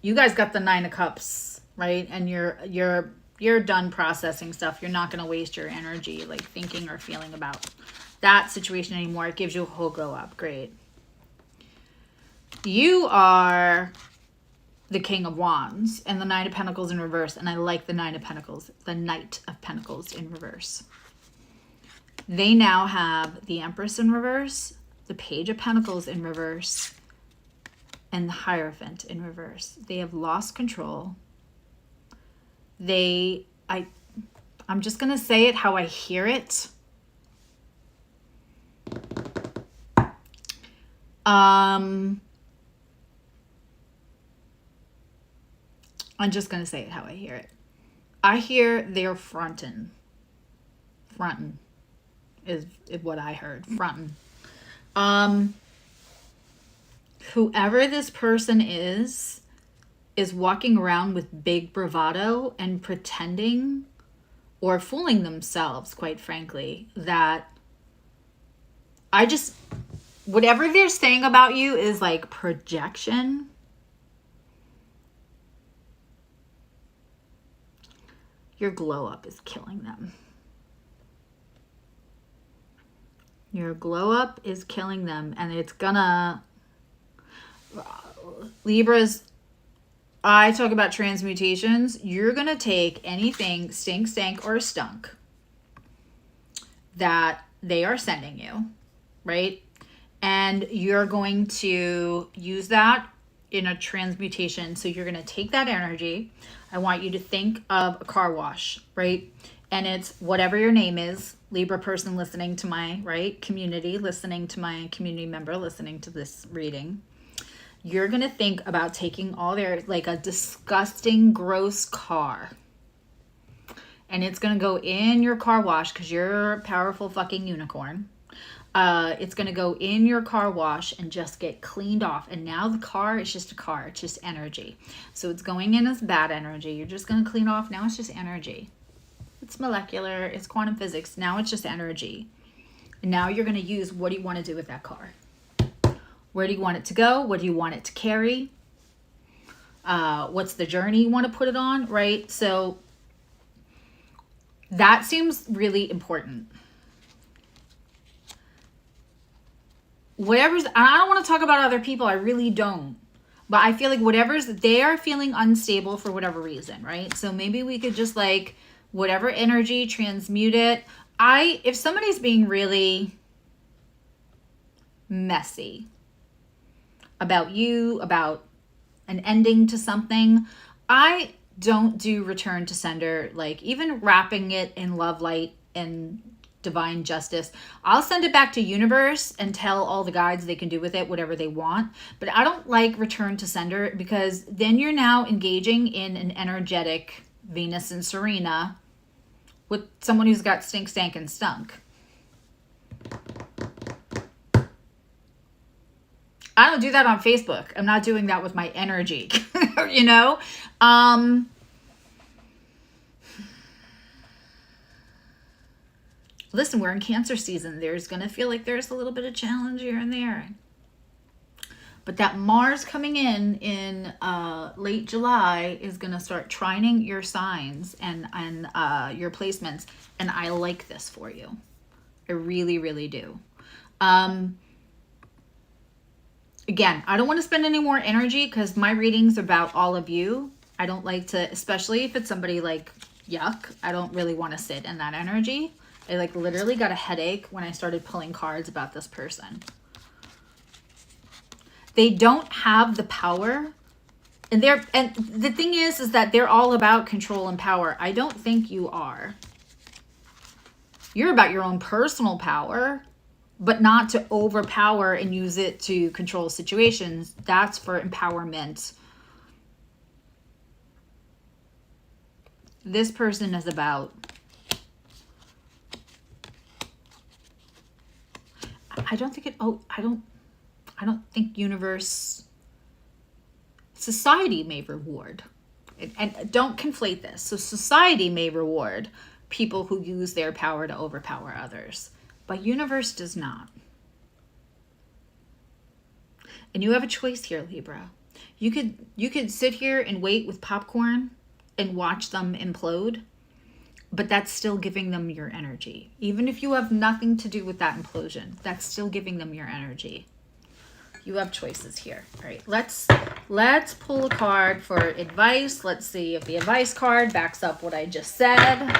you guys got the 9 of Cups, right? And you're done processing stuff. You're not going to waste your energy like thinking or feeling about that situation anymore. It gives you a whole glow up. Great. You are the King of Wands and the 9 of Pentacles in reverse. And I like the 9 of Pentacles, the Knight of Pentacles in reverse. They now have the Empress in reverse, the Page of Pentacles in reverse, and the Hierophant in reverse. They have lost control. I'm just going to say it how I hear it. I'm just going to say it how I hear it. I hear they're frontin'. Frontin' is what I heard. Frontin'. Whoever this person is walking around with big bravado and pretending or fooling themselves, quite frankly, that whatever they're saying about you is like projection. Your glow up is killing them. Your glow up is killing them, and it's gonna... Libras I talk about transmutations, you're going to take anything stink, stank, or stunk that they are sending you, right? And you're going to use that in a transmutation. So you're going to take that energy. I want you to think of a car wash, right? And it's whatever your name is, Libra person listening to my, right, community, listening to my community member, listening to this reading. You're going to think about taking all their, like a disgusting, gross car. And it's going to go in your car wash because you're a powerful fucking unicorn. It's going to go in your car wash and just get cleaned off. And now the car is just a car. It's just energy. So it's going in as bad energy. You're just going to clean off. Now it's just energy. It's molecular. It's quantum physics. Now it's just energy. And now you're going to use, what do you want to do with that car? Where do you want it to go? What do you want it to carry? What's the journey you want to put it on, right? So that seems really important. Whatever's, I don't want to talk about other people. I really don't. But I feel like whatever's, they are feeling unstable for whatever reason, right? So maybe we could just like, whatever energy, transmute it. If somebody's being really messy about you, about an ending to something, I don't do return to sender. Like even wrapping it in love, light, and divine justice, I'll send it back to universe and tell all the guides they can do with it whatever they want. But I don't like return to sender because then you're now engaging in an energetic Venus and Serena with someone who's got stink, stank, and stunk. I don't do that on Facebook. I'm not doing that with my energy, you know? Listen, we're in Cancer season. There's going to feel like there's a little bit of challenge here and there. But that Mars coming in late July is going to start trining your signs and your placements. And I like this for you. I really, really do. Again, I don't want to spend any more energy because my reading's about all of you. I don't like to, especially if it's somebody like, yuck, I don't really want to sit in that energy. I like literally got a headache when I started pulling cards about this person. They don't have the power. And the thing is that they're all about control and power. I don't think you are. You're about your own personal power, but not to overpower and use it to control situations. That's for empowerment. This person is about, I don't think universe, society may reward, and don't conflate this. So society may reward people who use their power to overpower others, but universe does not. And you have a choice here, Libra. You could sit here and wait with popcorn and watch them implode, but that's still giving them your energy. Even if you have nothing to do with that implosion, that's still giving them your energy. You have choices here. All right, let's pull a card for advice. Let's see if the advice card backs up what I just said.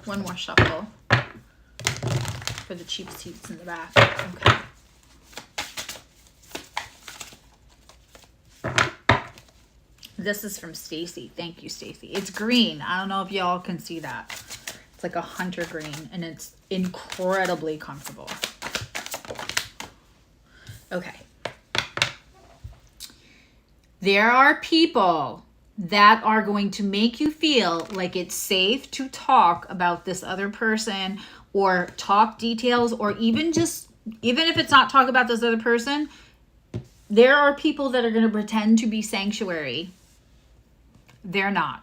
One more shuffle for the cheap seats in the back. Okay. This is from Stacy. Thank you, Stacy. It's green. I don't know if y'all can see that. It's like a hunter green, and it's incredibly comfortable. Okay. There are people that are going to make you feel like it's safe to talk about this other person or talk details, or even if it's not talk about this other person, there are people that are going to pretend to be sanctuary. They're not.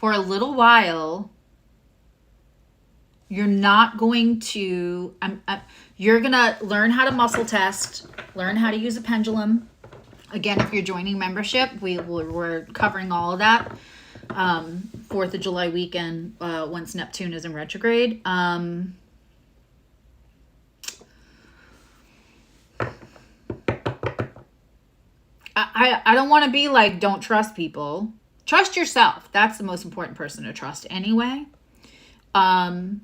for a little while, you're not going to, you're going to learn how to muscle test, learn how to use a pendulum. Again, if you're joining membership, we're covering all of that. 4th of July weekend, once Neptune is in retrograde. I don't want to be like, don't trust people. Trust yourself. That's the most important person to trust anyway. But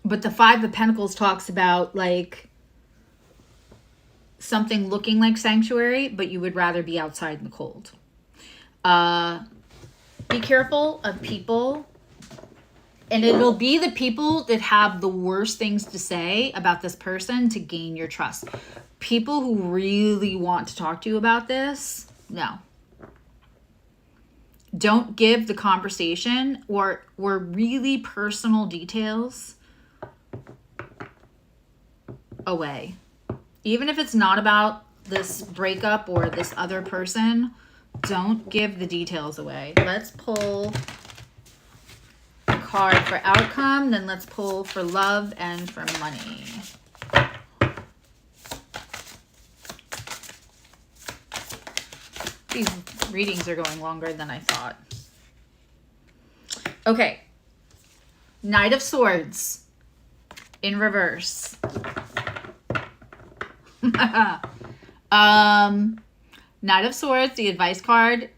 the 5 of Pentacles talks about like something looking like sanctuary, but you would rather be outside in the cold. Be careful of people, and it'll be the people that have the worst things to say about this person to gain your trust. People who really want to talk to you about this, no. Don't give the conversation or really personal details away. Even if it's not about this breakup or this other person, don't give the details away. Let's pull a card for outcome, then let's pull for love and for money. These readings are going longer than I thought. Okay. Knight of Swords in reverse. Knight of Swords, the advice card.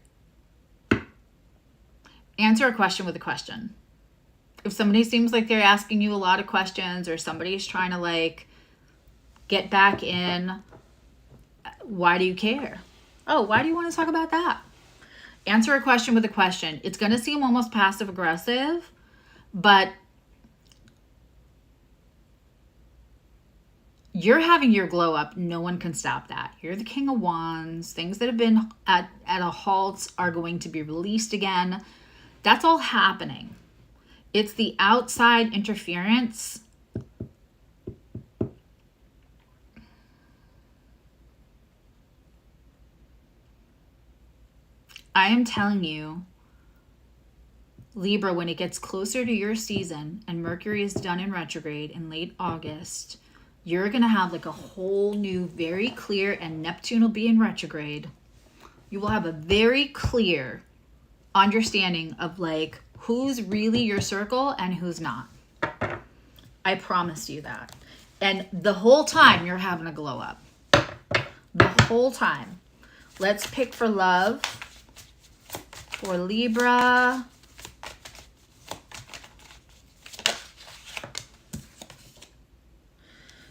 Answer a question with a question. If somebody seems like they're asking you a lot of questions, or somebody's trying to like get back in, why do you care? Oh, why do you want to talk about that? Answer a question with a question. It's going to seem almost passive aggressive, but you're having your glow up. No one can stop that. You're the King of Wands. Things that have been at a halt are going to be released again. That's all happening. It's the outside interference. I am telling you, Libra, when it gets closer to your season and Mercury is done in retrograde in late August, you're going to have like a whole new, very clear, and Neptune will be in retrograde. You will have a very clear understanding of like who's really your circle and who's not. I promise you that. And the whole time you're having a glow up. The whole time. Let's pick for love for Libra.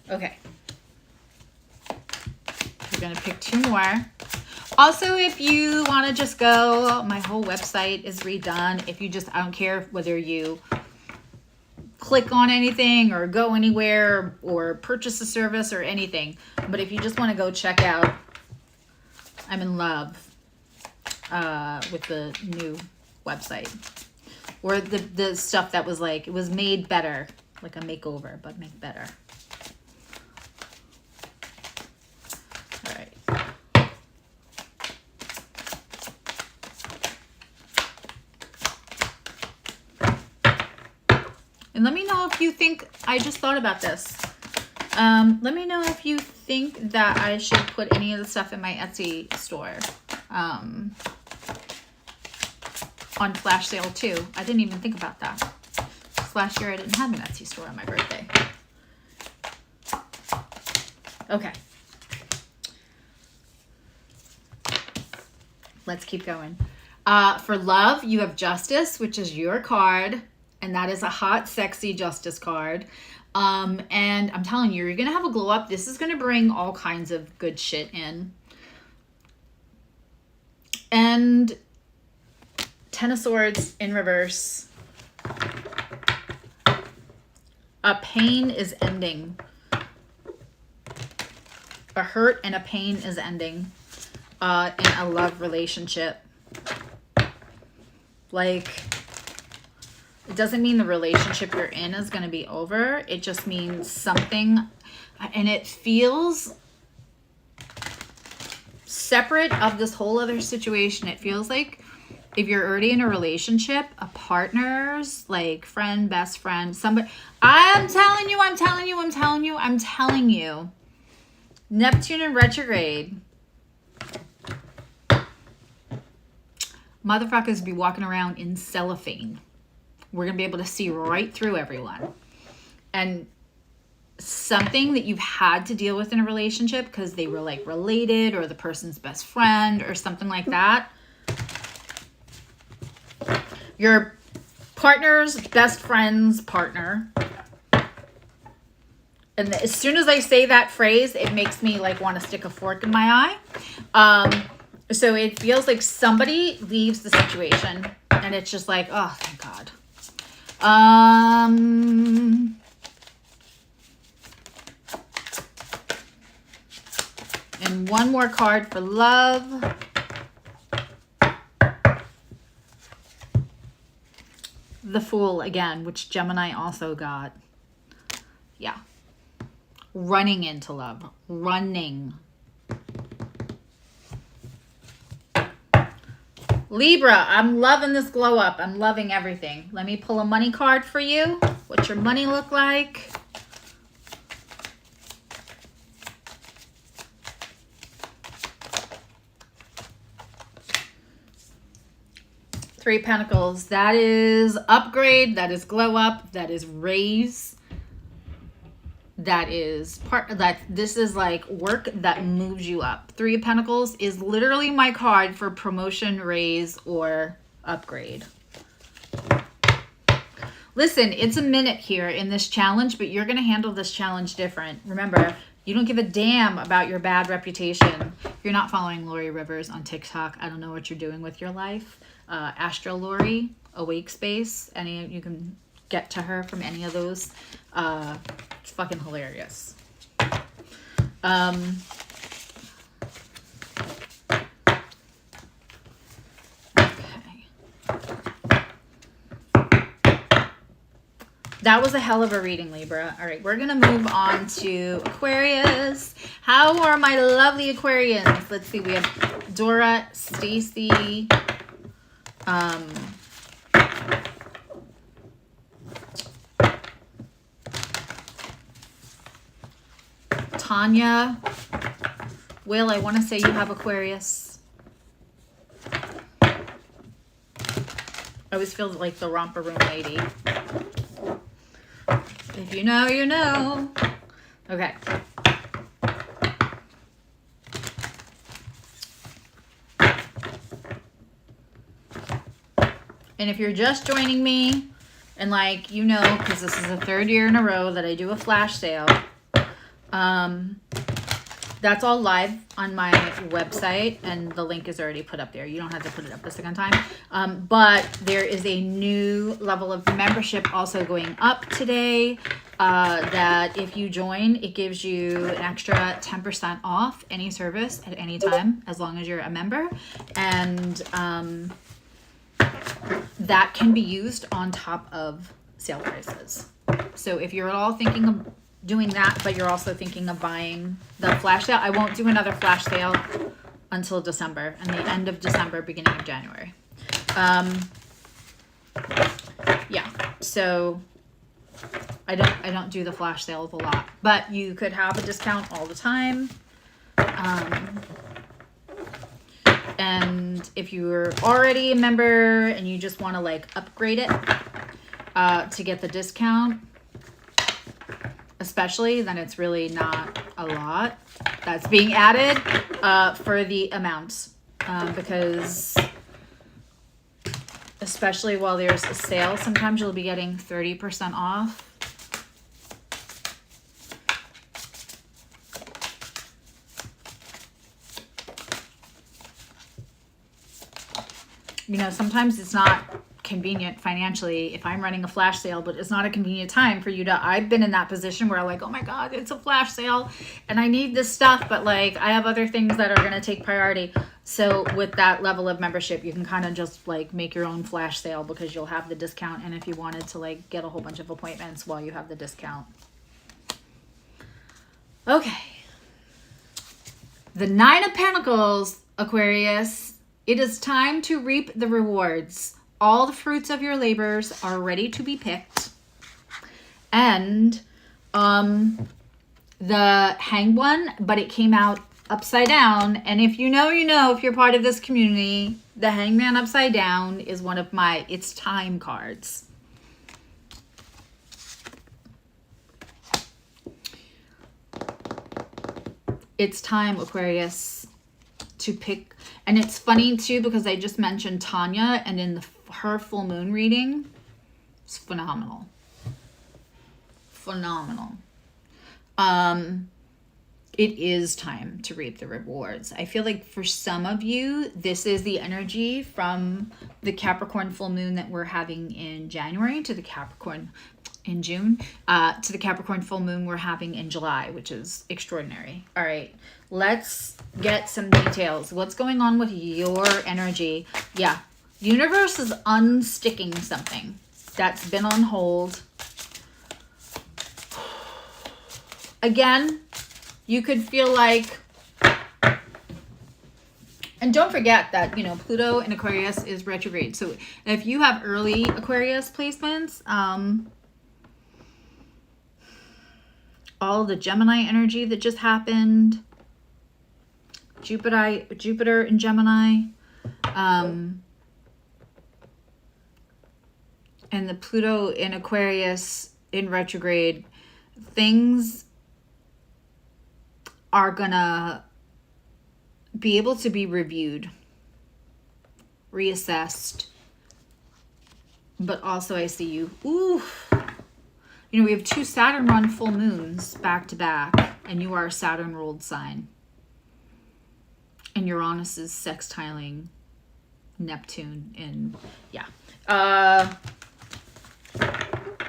Okay. We're going to pick 2 more. Also, if you want to just go, my whole website is redone. If you just, I don't care whether you click on anything or go anywhere or purchase a service or anything. But if you just want to go check out, I'm in love with the new website. Or the stuff that was like, it was made better. Like a makeover, but make better. And let me know if you think, I just thought about this. Let me know if you think that I should put any of the stuff in my Etsy store on flash sale too. I didn't even think about that. Last year I didn't have an Etsy store on my birthday. Okay. Let's keep going. For love, you have Justice, which is your card. And that is a hot, sexy Justice card. And I'm telling you, you're going to have a glow up. This is going to bring all kinds of good shit in. And 10 of Swords in reverse. A pain is ending. A hurt and a pain is ending in a love relationship. Like, it doesn't mean the relationship you're in is going to be over. It just means something, and it feels separate of this whole other situation, it feels like if you're already in a relationship, a partner's like friend, best friend, somebody, I'm telling you, Neptune in retrograde. Motherfuckers be walking around in cellophane. We're going to be able to see right through everyone. And something that you've had to deal with in a relationship because they were like related or the person's best friend or something like that. Your partner's best friend's partner. And as soon as I say that phrase, it makes me like want to stick a fork in my eye. So it feels like somebody leaves the situation and it's just like, oh, thank God. And one more card for love. The Fool again, which Gemini also got. Yeah. Running into love. Running. Libra, I'm loving this glow up. I'm loving everything. Let me pull a money card for you. What's your money look like? Three of Pentacles. That is upgrade. That is glow up. That is raise. That is this is like work that moves you up. Three of Pentacles is literally my card for promotion, raise, or upgrade. Listen, it's a minute here in this challenge, but you're going to handle this challenge different. Remember, you don't give a damn about your bad reputation. If you're not following Lori Rivers on TikTok, I don't know what you're doing with your life. Astro Lori, Awake Space, you can get to her from any of those. It's fucking hilarious. Okay. That was a hell of a reading, Libra. All right, we're going to move on to Aquarius. How are my lovely Aquarians? Let's see. We have Dora, Stacy, Tanya. Will, I want to say you have Aquarius. I always feel like the romper room lady. If you know, you know. Okay. And if you're just joining me, and like, you know, because this is the third year in a row that I do a flash sale, that's all live on my website, and the link is already put up there. You don't have to put it up a second time. But there is a new level of membership also going up today, that if you join, it gives you an extra 10% off any service at any time, as long as you're a member. And that can be used on top of sale prices. So if you're at all thinking of doing that, but you're also thinking of buying the flash sale, I won't do another flash sale until December, and the end of December, beginning of January. Yeah, so I don't do the flash sales a lot, but you could have a discount all the time. And if you're already a member and you just want to like upgrade it to get the discount, especially, then it's really not a lot that's being added for the amounts, because especially while there's a sale, sometimes you'll be getting 30% off. You know, sometimes it's not convenient financially if I'm running a flash sale, but it's not a convenient time for you to, I've been in that position where I'm like, oh my God, it's a flash sale and I need this stuff, but like I have other things that are going to take priority. So with that level of membership, you can kind of just like make your own flash sale because you'll have the discount. And if you wanted to like get a whole bunch of appointments while you have the discount. Okay. The Nine of Pentacles, Aquarius. It is time to reap the rewards. All the fruits of your labors are ready to be picked. And the Hanged One, but it came out upside down. And if you know, you know, if you're part of this community, the Hangman upside down is one of my It's Time cards. It's time, Aquarius, to pick. And it's funny too, because I just mentioned Tanya, and in her full moon reading, it's phenomenal. Phenomenal. It is time to reap the rewards. I feel like for some of you, this is the energy from the Capricorn full moon that we're having in January to the Capricorn in June, to the Capricorn full moon we're having in July, which is extraordinary. All right, let's get some details. What's going on with your energy? Yeah, universe is unsticking something that's been on hold. Again, you could feel like, and don't forget that, you know, Pluto in Aquarius is retrograde. So if you have early Aquarius placements, all the Gemini energy that just happened, Jupiter in Gemini, and the Pluto in Aquarius in retrograde, things are gonna be able to be reviewed, reassessed, but also I see you, ooh, you know, we have 2 Saturn run full moons back to back, and you are a Saturn ruled sign, and Uranus is sextiling Neptune in, yeah,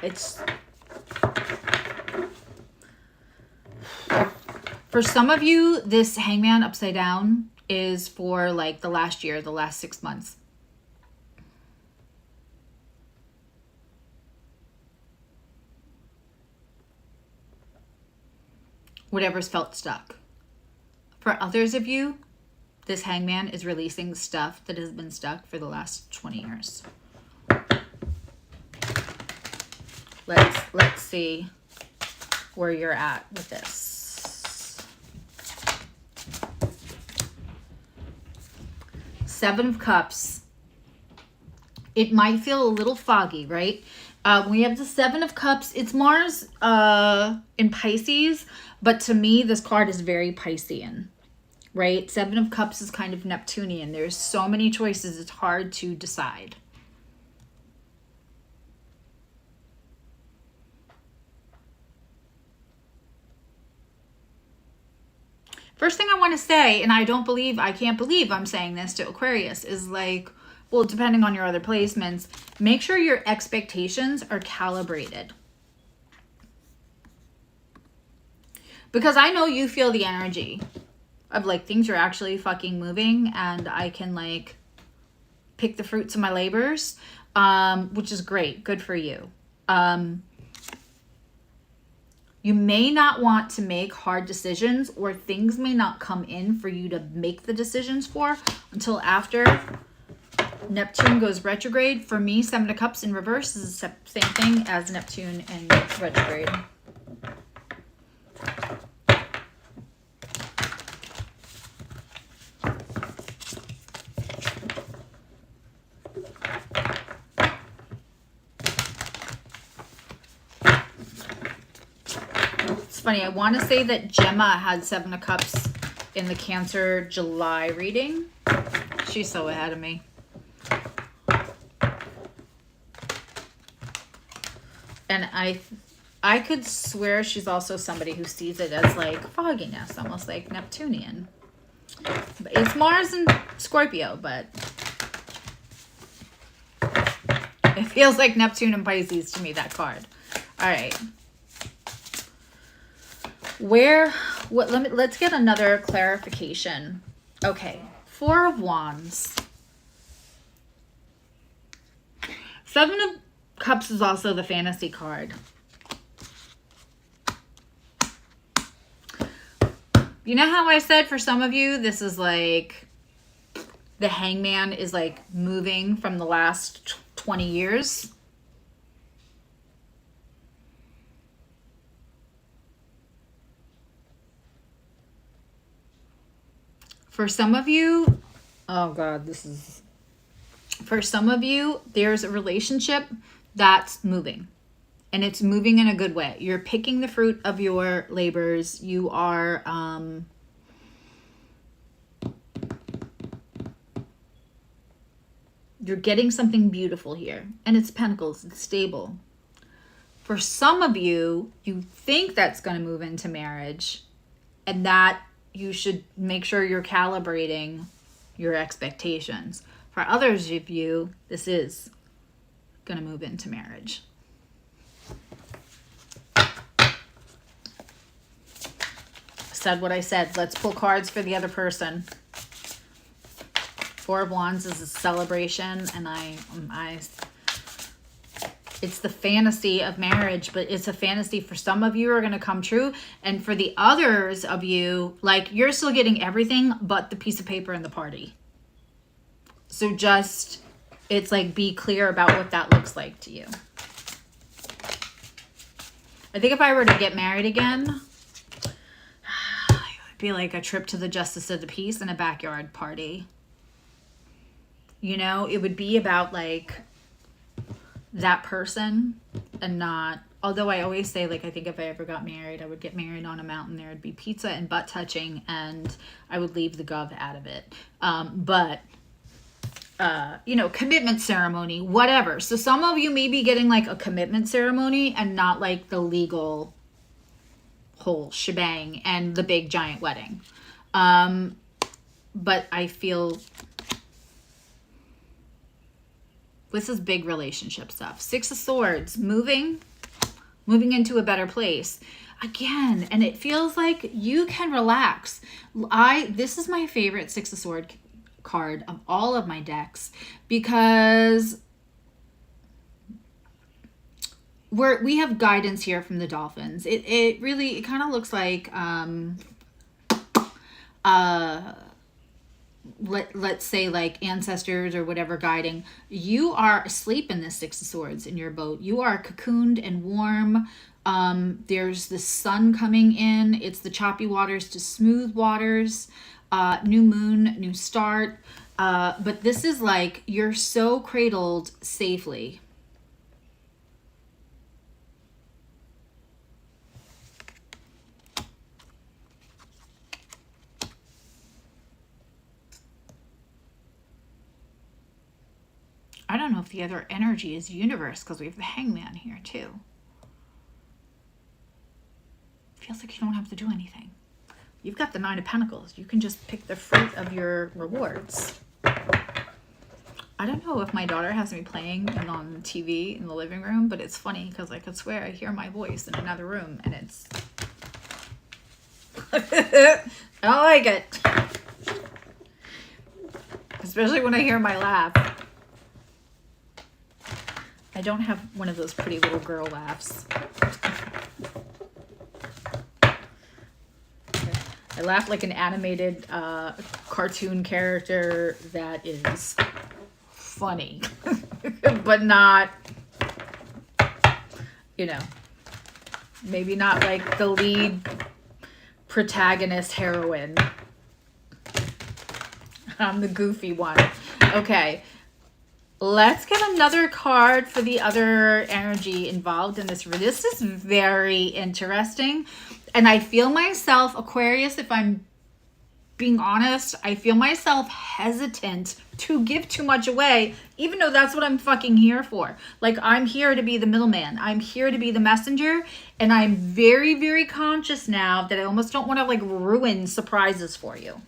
it's, for some of you, this Hangman upside down is for like the last year, the last 6 months. Whatever's felt stuck. For others of you, this Hangman is releasing stuff that has been stuck for the last 20 years. Let's see where you're at with this. Seven of Cups. It might feel a little foggy, right? We have the Seven of Cups. It's Mars in Pisces, but to me, this card is very Piscean, right? Seven of Cups is kind of Neptunian. There's so many choices. It's hard to decide. First thing I want to say, and I can't believe I'm saying this to Aquarius, is like, well, depending on your other placements, make sure your expectations are calibrated. Because I know you feel the energy of like things are actually fucking moving and I can like pick the fruits of my labors, which is great. Good for you. You may not want to make hard decisions, or things may not come in for you to make the decisions for until after Neptune goes retrograde. For me, Seven of Cups in reverse is the same thing as Neptune in retrograde. Funny, I want to say that Gemma had Seven of Cups in the Cancer July reading. She's so ahead of me. And I could swear she's also somebody who sees it as like fogginess, almost like Neptunian. It's Mars and Scorpio, but it feels like Neptune and Pisces to me, that card. All right. Let's get another clarification. Okay, Four of Wands. Seven of Cups is also the fantasy card. You know how I said for some of you, this is like the Hangman is like moving from the last 20 years? For some of you, oh God, this is, for some of you, there's a relationship that's moving. And it's moving in a good way. You're picking the fruit of your labors. You are, you're getting something beautiful here. And it's pentacles, it's stable. For some of you, you think that's going to move into marriage, and that you should make sure you're calibrating your expectations. For others of you, this is going to move into marriage. Said what I said. Let's pull cards for the other person. Four of Wands is a celebration, and it's the fantasy of marriage, but it's a fantasy for some of you are going to come true, and for the others of you, like, you're still getting everything but the piece of paper and the party. So just, it's like, be clear about what that looks like to you. I think if I were to get married again, be like a trip to the Justice of the Peace and a backyard party. You know, it would be about like that person and not, although I always say, like, I think if I ever got married, I would get married on a mountain. There would be pizza and butt touching, and I would leave the gov out of it. You know, commitment ceremony, whatever. So some of you may be getting like a commitment ceremony and not like the legal whole shebang and the big giant wedding. But I feel this is big relationship stuff. Six of Swords, moving into a better place again, and it feels like you can relax. This is my favorite Six of Swords card of all of my decks, because we have guidance here from the dolphins. It really kind of looks like let's say like ancestors or whatever guiding. You are asleep in this Six of Swords in your boat. You are cocooned and warm. There's the sun coming in. It's the choppy waters to smooth waters. New moon, new start. But this is like you're so cradled safely. I don't know if the other energy is universe, because we have the Hangman here too. Feels like you don't have to do anything. You've got the Nine of Pentacles. You can just pick the fruit of your rewards. I don't know if my daughter has me playing on TV in the living room, but it's funny because I could swear I hear my voice in another room, and it's... I don't like it. Especially when I hear my laugh. I don't have one of those pretty little girl laughs. I laugh like an animated cartoon character that is funny, but not, you know, maybe not like the lead protagonist heroine. I'm the goofy one. Okay. Let's get another card for the other energy involved in this. This is very interesting. And I feel myself, Aquarius, if I'm being honest, I feel myself hesitant to give too much away, even though that's what I'm fucking here for. Like, I'm here to be the middleman. I'm here to be the messenger. And I'm very, very conscious now that I almost don't want to like ruin surprises for you.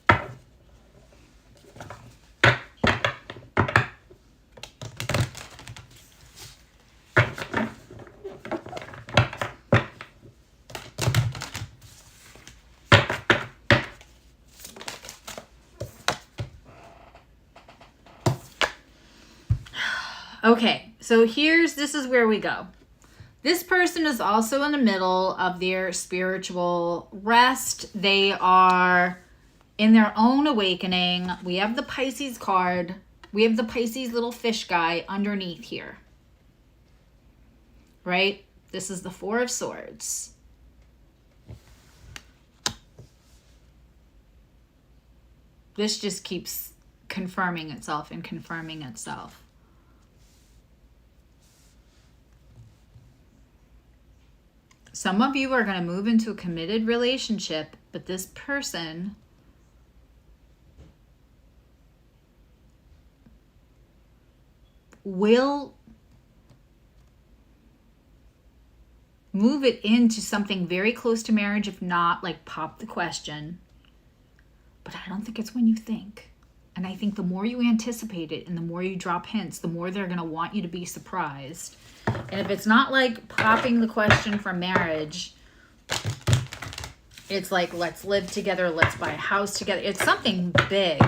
Okay, so this is where we go. This person is also in the middle of their spiritual rest. They are in their own awakening. We have the Pisces card. We have the Pisces little fish guy underneath here. Right? This is the Four of Swords. This just keeps confirming itself and confirming itself. Some of you are going to move into a committed relationship, but this person will move it into something very close to marriage, if not like pop the question. But I don't think it's when you think. And I think the more you anticipate it and the more you drop hints, the more they're going to want you to be surprised. And if it's not like popping the question for marriage, it's like, let's live together, let's buy a house together. It's something big.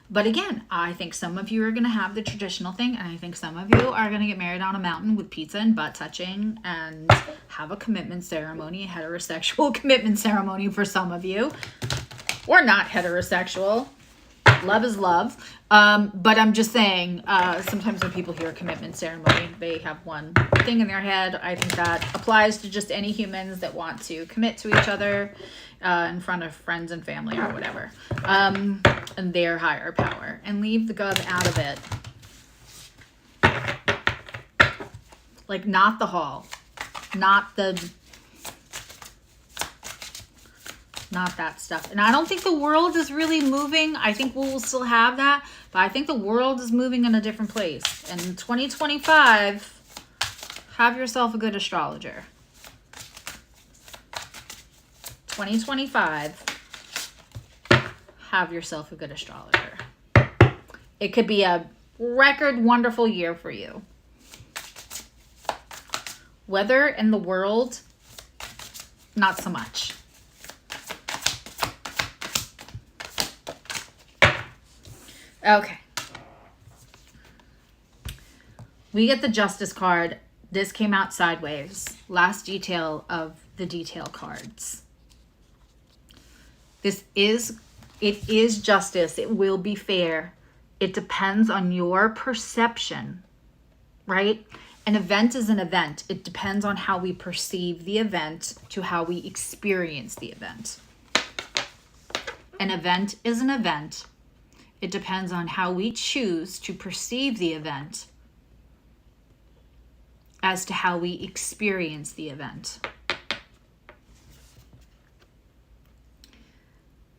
But again, I think some of you are going to have the traditional thing, and I think some of you are going to get married on a mountain with pizza and butt touching and have a commitment ceremony, a heterosexual commitment ceremony for some of you. Or not heterosexual. Love is love. But I'm just saying, sometimes when people hear commitment ceremony, they have one thing in their head. I think that applies to just any humans that want to commit to each other in front of friends and family or whatever. And their higher power. And leave the gov out of it. Like, not the hall. Not that stuff. And I don't think the world is really moving. I think we'll still have that, but I think the world is moving in a different place. And in 2025, have yourself a good astrologer. 2025, have yourself a good astrologer. It could be a record wonderful year for you. Weather in the world, not so much. Okay. We get the Justice card. This came out sideways. Last detail of the detail cards. It is justice. It will be fair. It depends on your perception, right? An event is an event. It depends on how we perceive the event to how we experience the event. An event is an event. It depends on how we choose to perceive the event as to how we experience the event.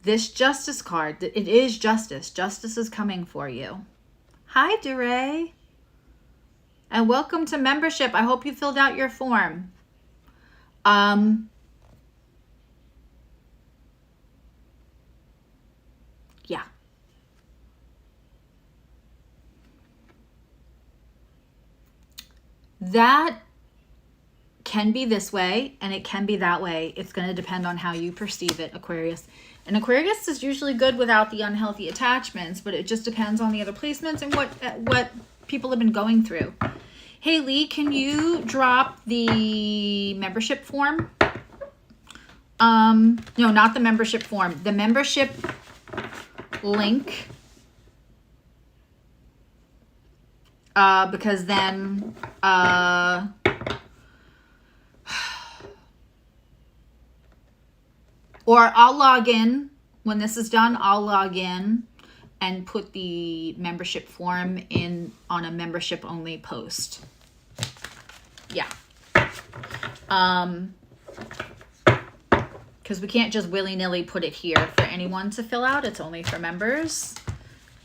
This Justice card, it is justice. Justice is coming for you. Hi, DeRay. And welcome to membership. I hope you filled out your form. Yeah. That can be this way and it can be that way. It's going to depend on how you perceive it, Aquarius. And Aquarius is usually good without the unhealthy attachments, but it just depends on the other placements and what people have been going through. Hey, Lee, can you drop the membership form? No, not the membership form. The membership link. Because then, or I'll log in when this is done. I'll log in and put the membership form in on a membership only post. Yeah. Because we can't just willy-nilly put it here for anyone to fill out. It's only for members.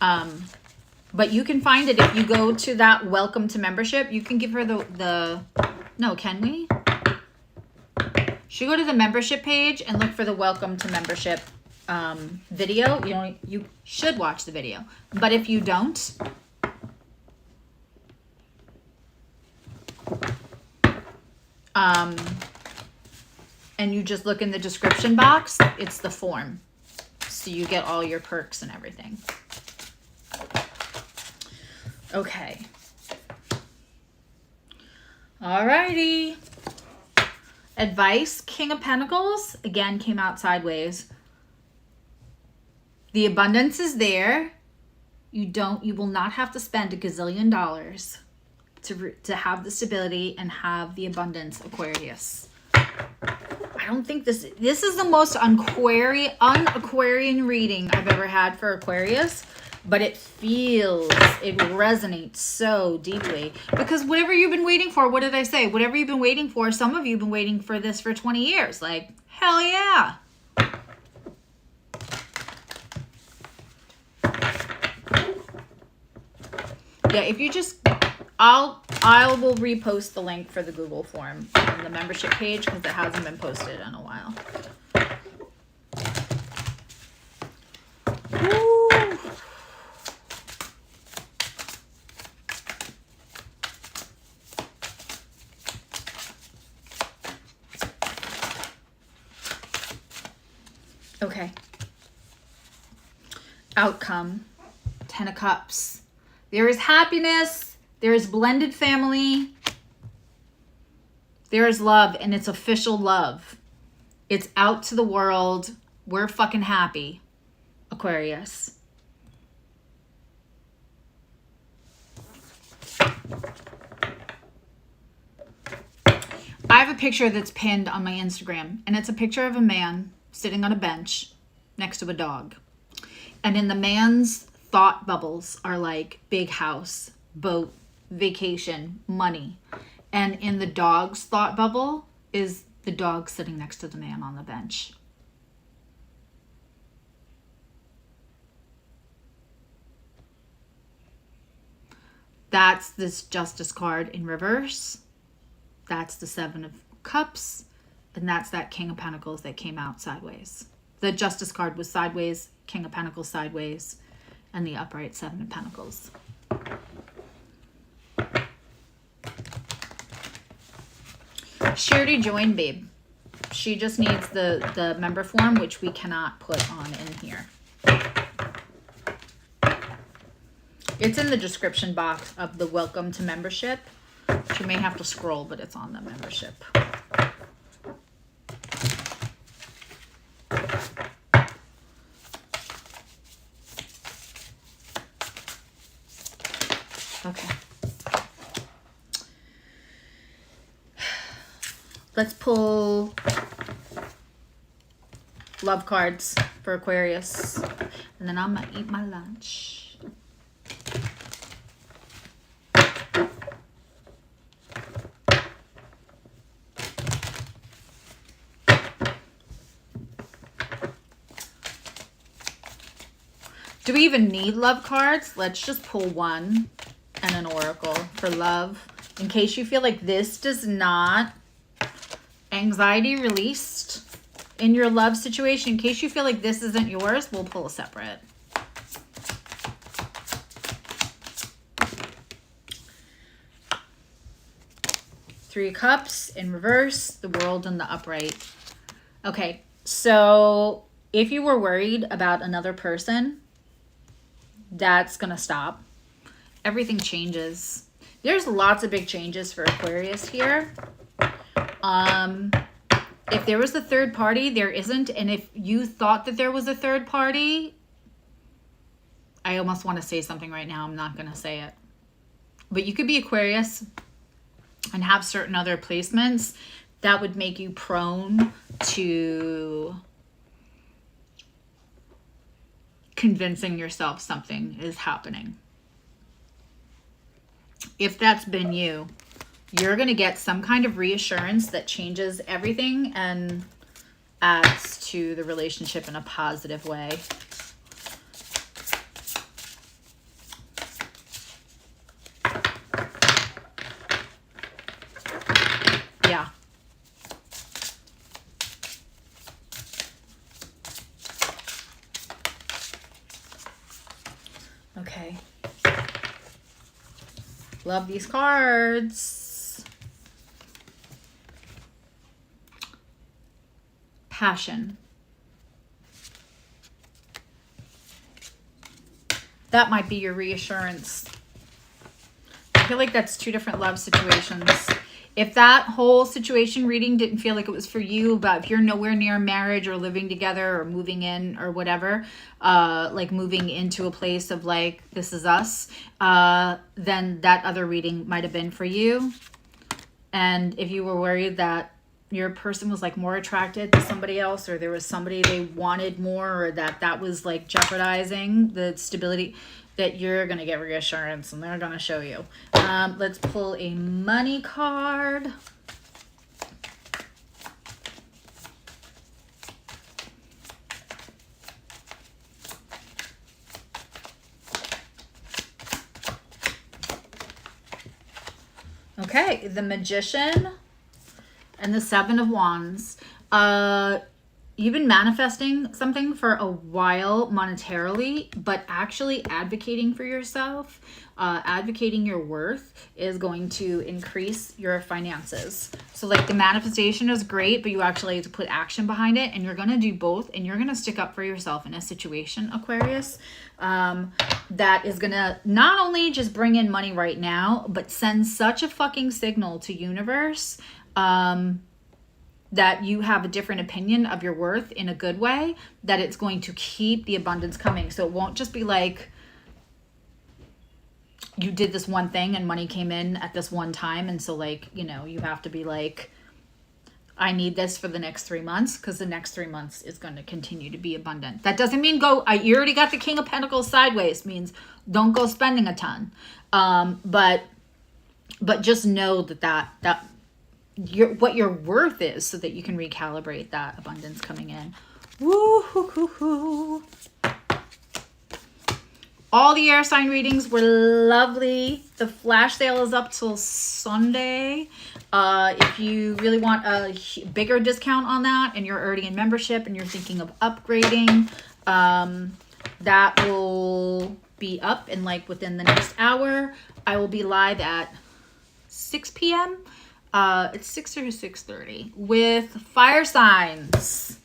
But you can find it if you go to that welcome to membership. You can give her no, can we? Should go to the membership page and look for the welcome to membership video. You should watch the video. But if you don't, and you just look in the description box, it's the form. So you get all your perks and everything. Okay. Alrighty. Advice, King of Pentacles, again, came out sideways. The abundance is there. You will not have to spend $1 gazillion to have the stability and have the abundance, Aquarius. I don't think this is the most un-Aquarian reading I've ever had for Aquarius, but it resonates so deeply because whatever you've been waiting for, what did I say? Whatever you've been waiting for, some of you have been waiting for this for 20 years. Like, hell yeah. Yeah, if you just, I will repost the link for the Google form on the membership page because it hasn't been posted in a while. Woo. Okay. Outcome. 10 of Cups. There is happiness. There is blended family. There is love, and it's official love. It's out to the world. We're fucking happy, Aquarius. I have a picture that's pinned on my Instagram, and it's a picture of a man sitting on a bench next to a dog. And in the man's thought bubbles are like big house, boat, vacation, money. And in the dog's thought bubble is the dog sitting next to the man on the bench. That's this Justice card in reverse. That's the 7 of Cups. And that's that King of Pentacles that came out sideways. The Justice card was sideways, King of Pentacles sideways, and the upright 7 of Pentacles. She already joined, babe. She just needs the member form, which we cannot put on in here. It's in the description box of the welcome to membership. She may have to scroll, but it's on the membership. Okay. Let's pull love cards for Aquarius. And then I'm going to eat my lunch. Do we even need love cards? Let's just pull one and an oracle for love. In case you feel like this does not, anxiety released in your love situation. In case you feel like this isn't yours, we'll pull a separate. Three of Cups in reverse, the World in the upright. Okay, so if you were worried about another person, that's gonna stop. Everything changes. There's lots of big changes for Aquarius here. If there was a third party, there isn't. And if you thought that there was a third party, I almost want to say something right now. I'm not going to say it. But you could be Aquarius and have certain other placements that would make you prone to convincing yourself something is happening. If that's been you, you're going to get some kind of reassurance that changes everything and adds to the relationship in a positive way. Yeah. Okay. Love these cards. Passion. That might be your reassurance. I feel like that's two different love situations. If that whole situation reading didn't feel like it was for you, but if you're nowhere near marriage or living together or moving in or whatever, like moving into a place of like, this is us, then that other reading might have been for you. And if you were worried that your person was like more attracted to somebody else, or there was somebody they wanted more, or that was like jeopardizing the stability, that you're going to get reassurance and they're going to show you. Let's pull a money card. Okay, the Magician and the Seven of Wands. You've been manifesting something for a while monetarily, but actually advocating for yourself, advocating your worth is going to increase your finances. So like the manifestation is great, but you actually have to put action behind it, and you're going to do both, and you're going to stick up for yourself in a situation, Aquarius, that is going to not only just bring in money right now, but send such a fucking signal to universe, that you have a different opinion of your worth in a good way, that it's going to keep the abundance coming. So it won't just be like you did this one thing and money came in at this one time, and so like, you know, you have to be like, I need this for the next 3 months, because the next 3 months is going to continue to be abundant. That doesn't mean you already got the King of Pentacles sideways, means don't go spending a ton. But just know that what your worth is, so that you can recalibrate that abundance coming in. Woo-hoo-hoo-hoo. All the air sign readings were lovely. The flash sale is up till Sunday. If you really want a bigger discount on that and you're already in membership and you're thinking of upgrading, that will be up in like within the next hour. I will be live at 6 p.m. It's 6 or 6:30 with fire signs.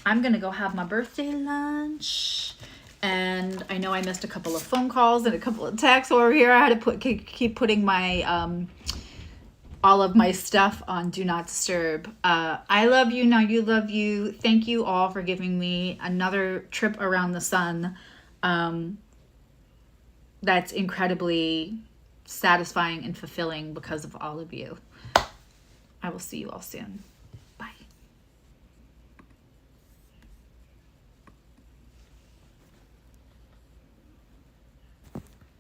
I'm going to go have my birthday lunch. And I know I missed a couple of phone calls and a couple of texts over here. I had to keep putting my all of my stuff on Do Not Disturb. I love you. Now you love you. Thank you all for giving me another trip around the sun. That's incredibly satisfying and fulfilling because of all of you. I will see you all soon.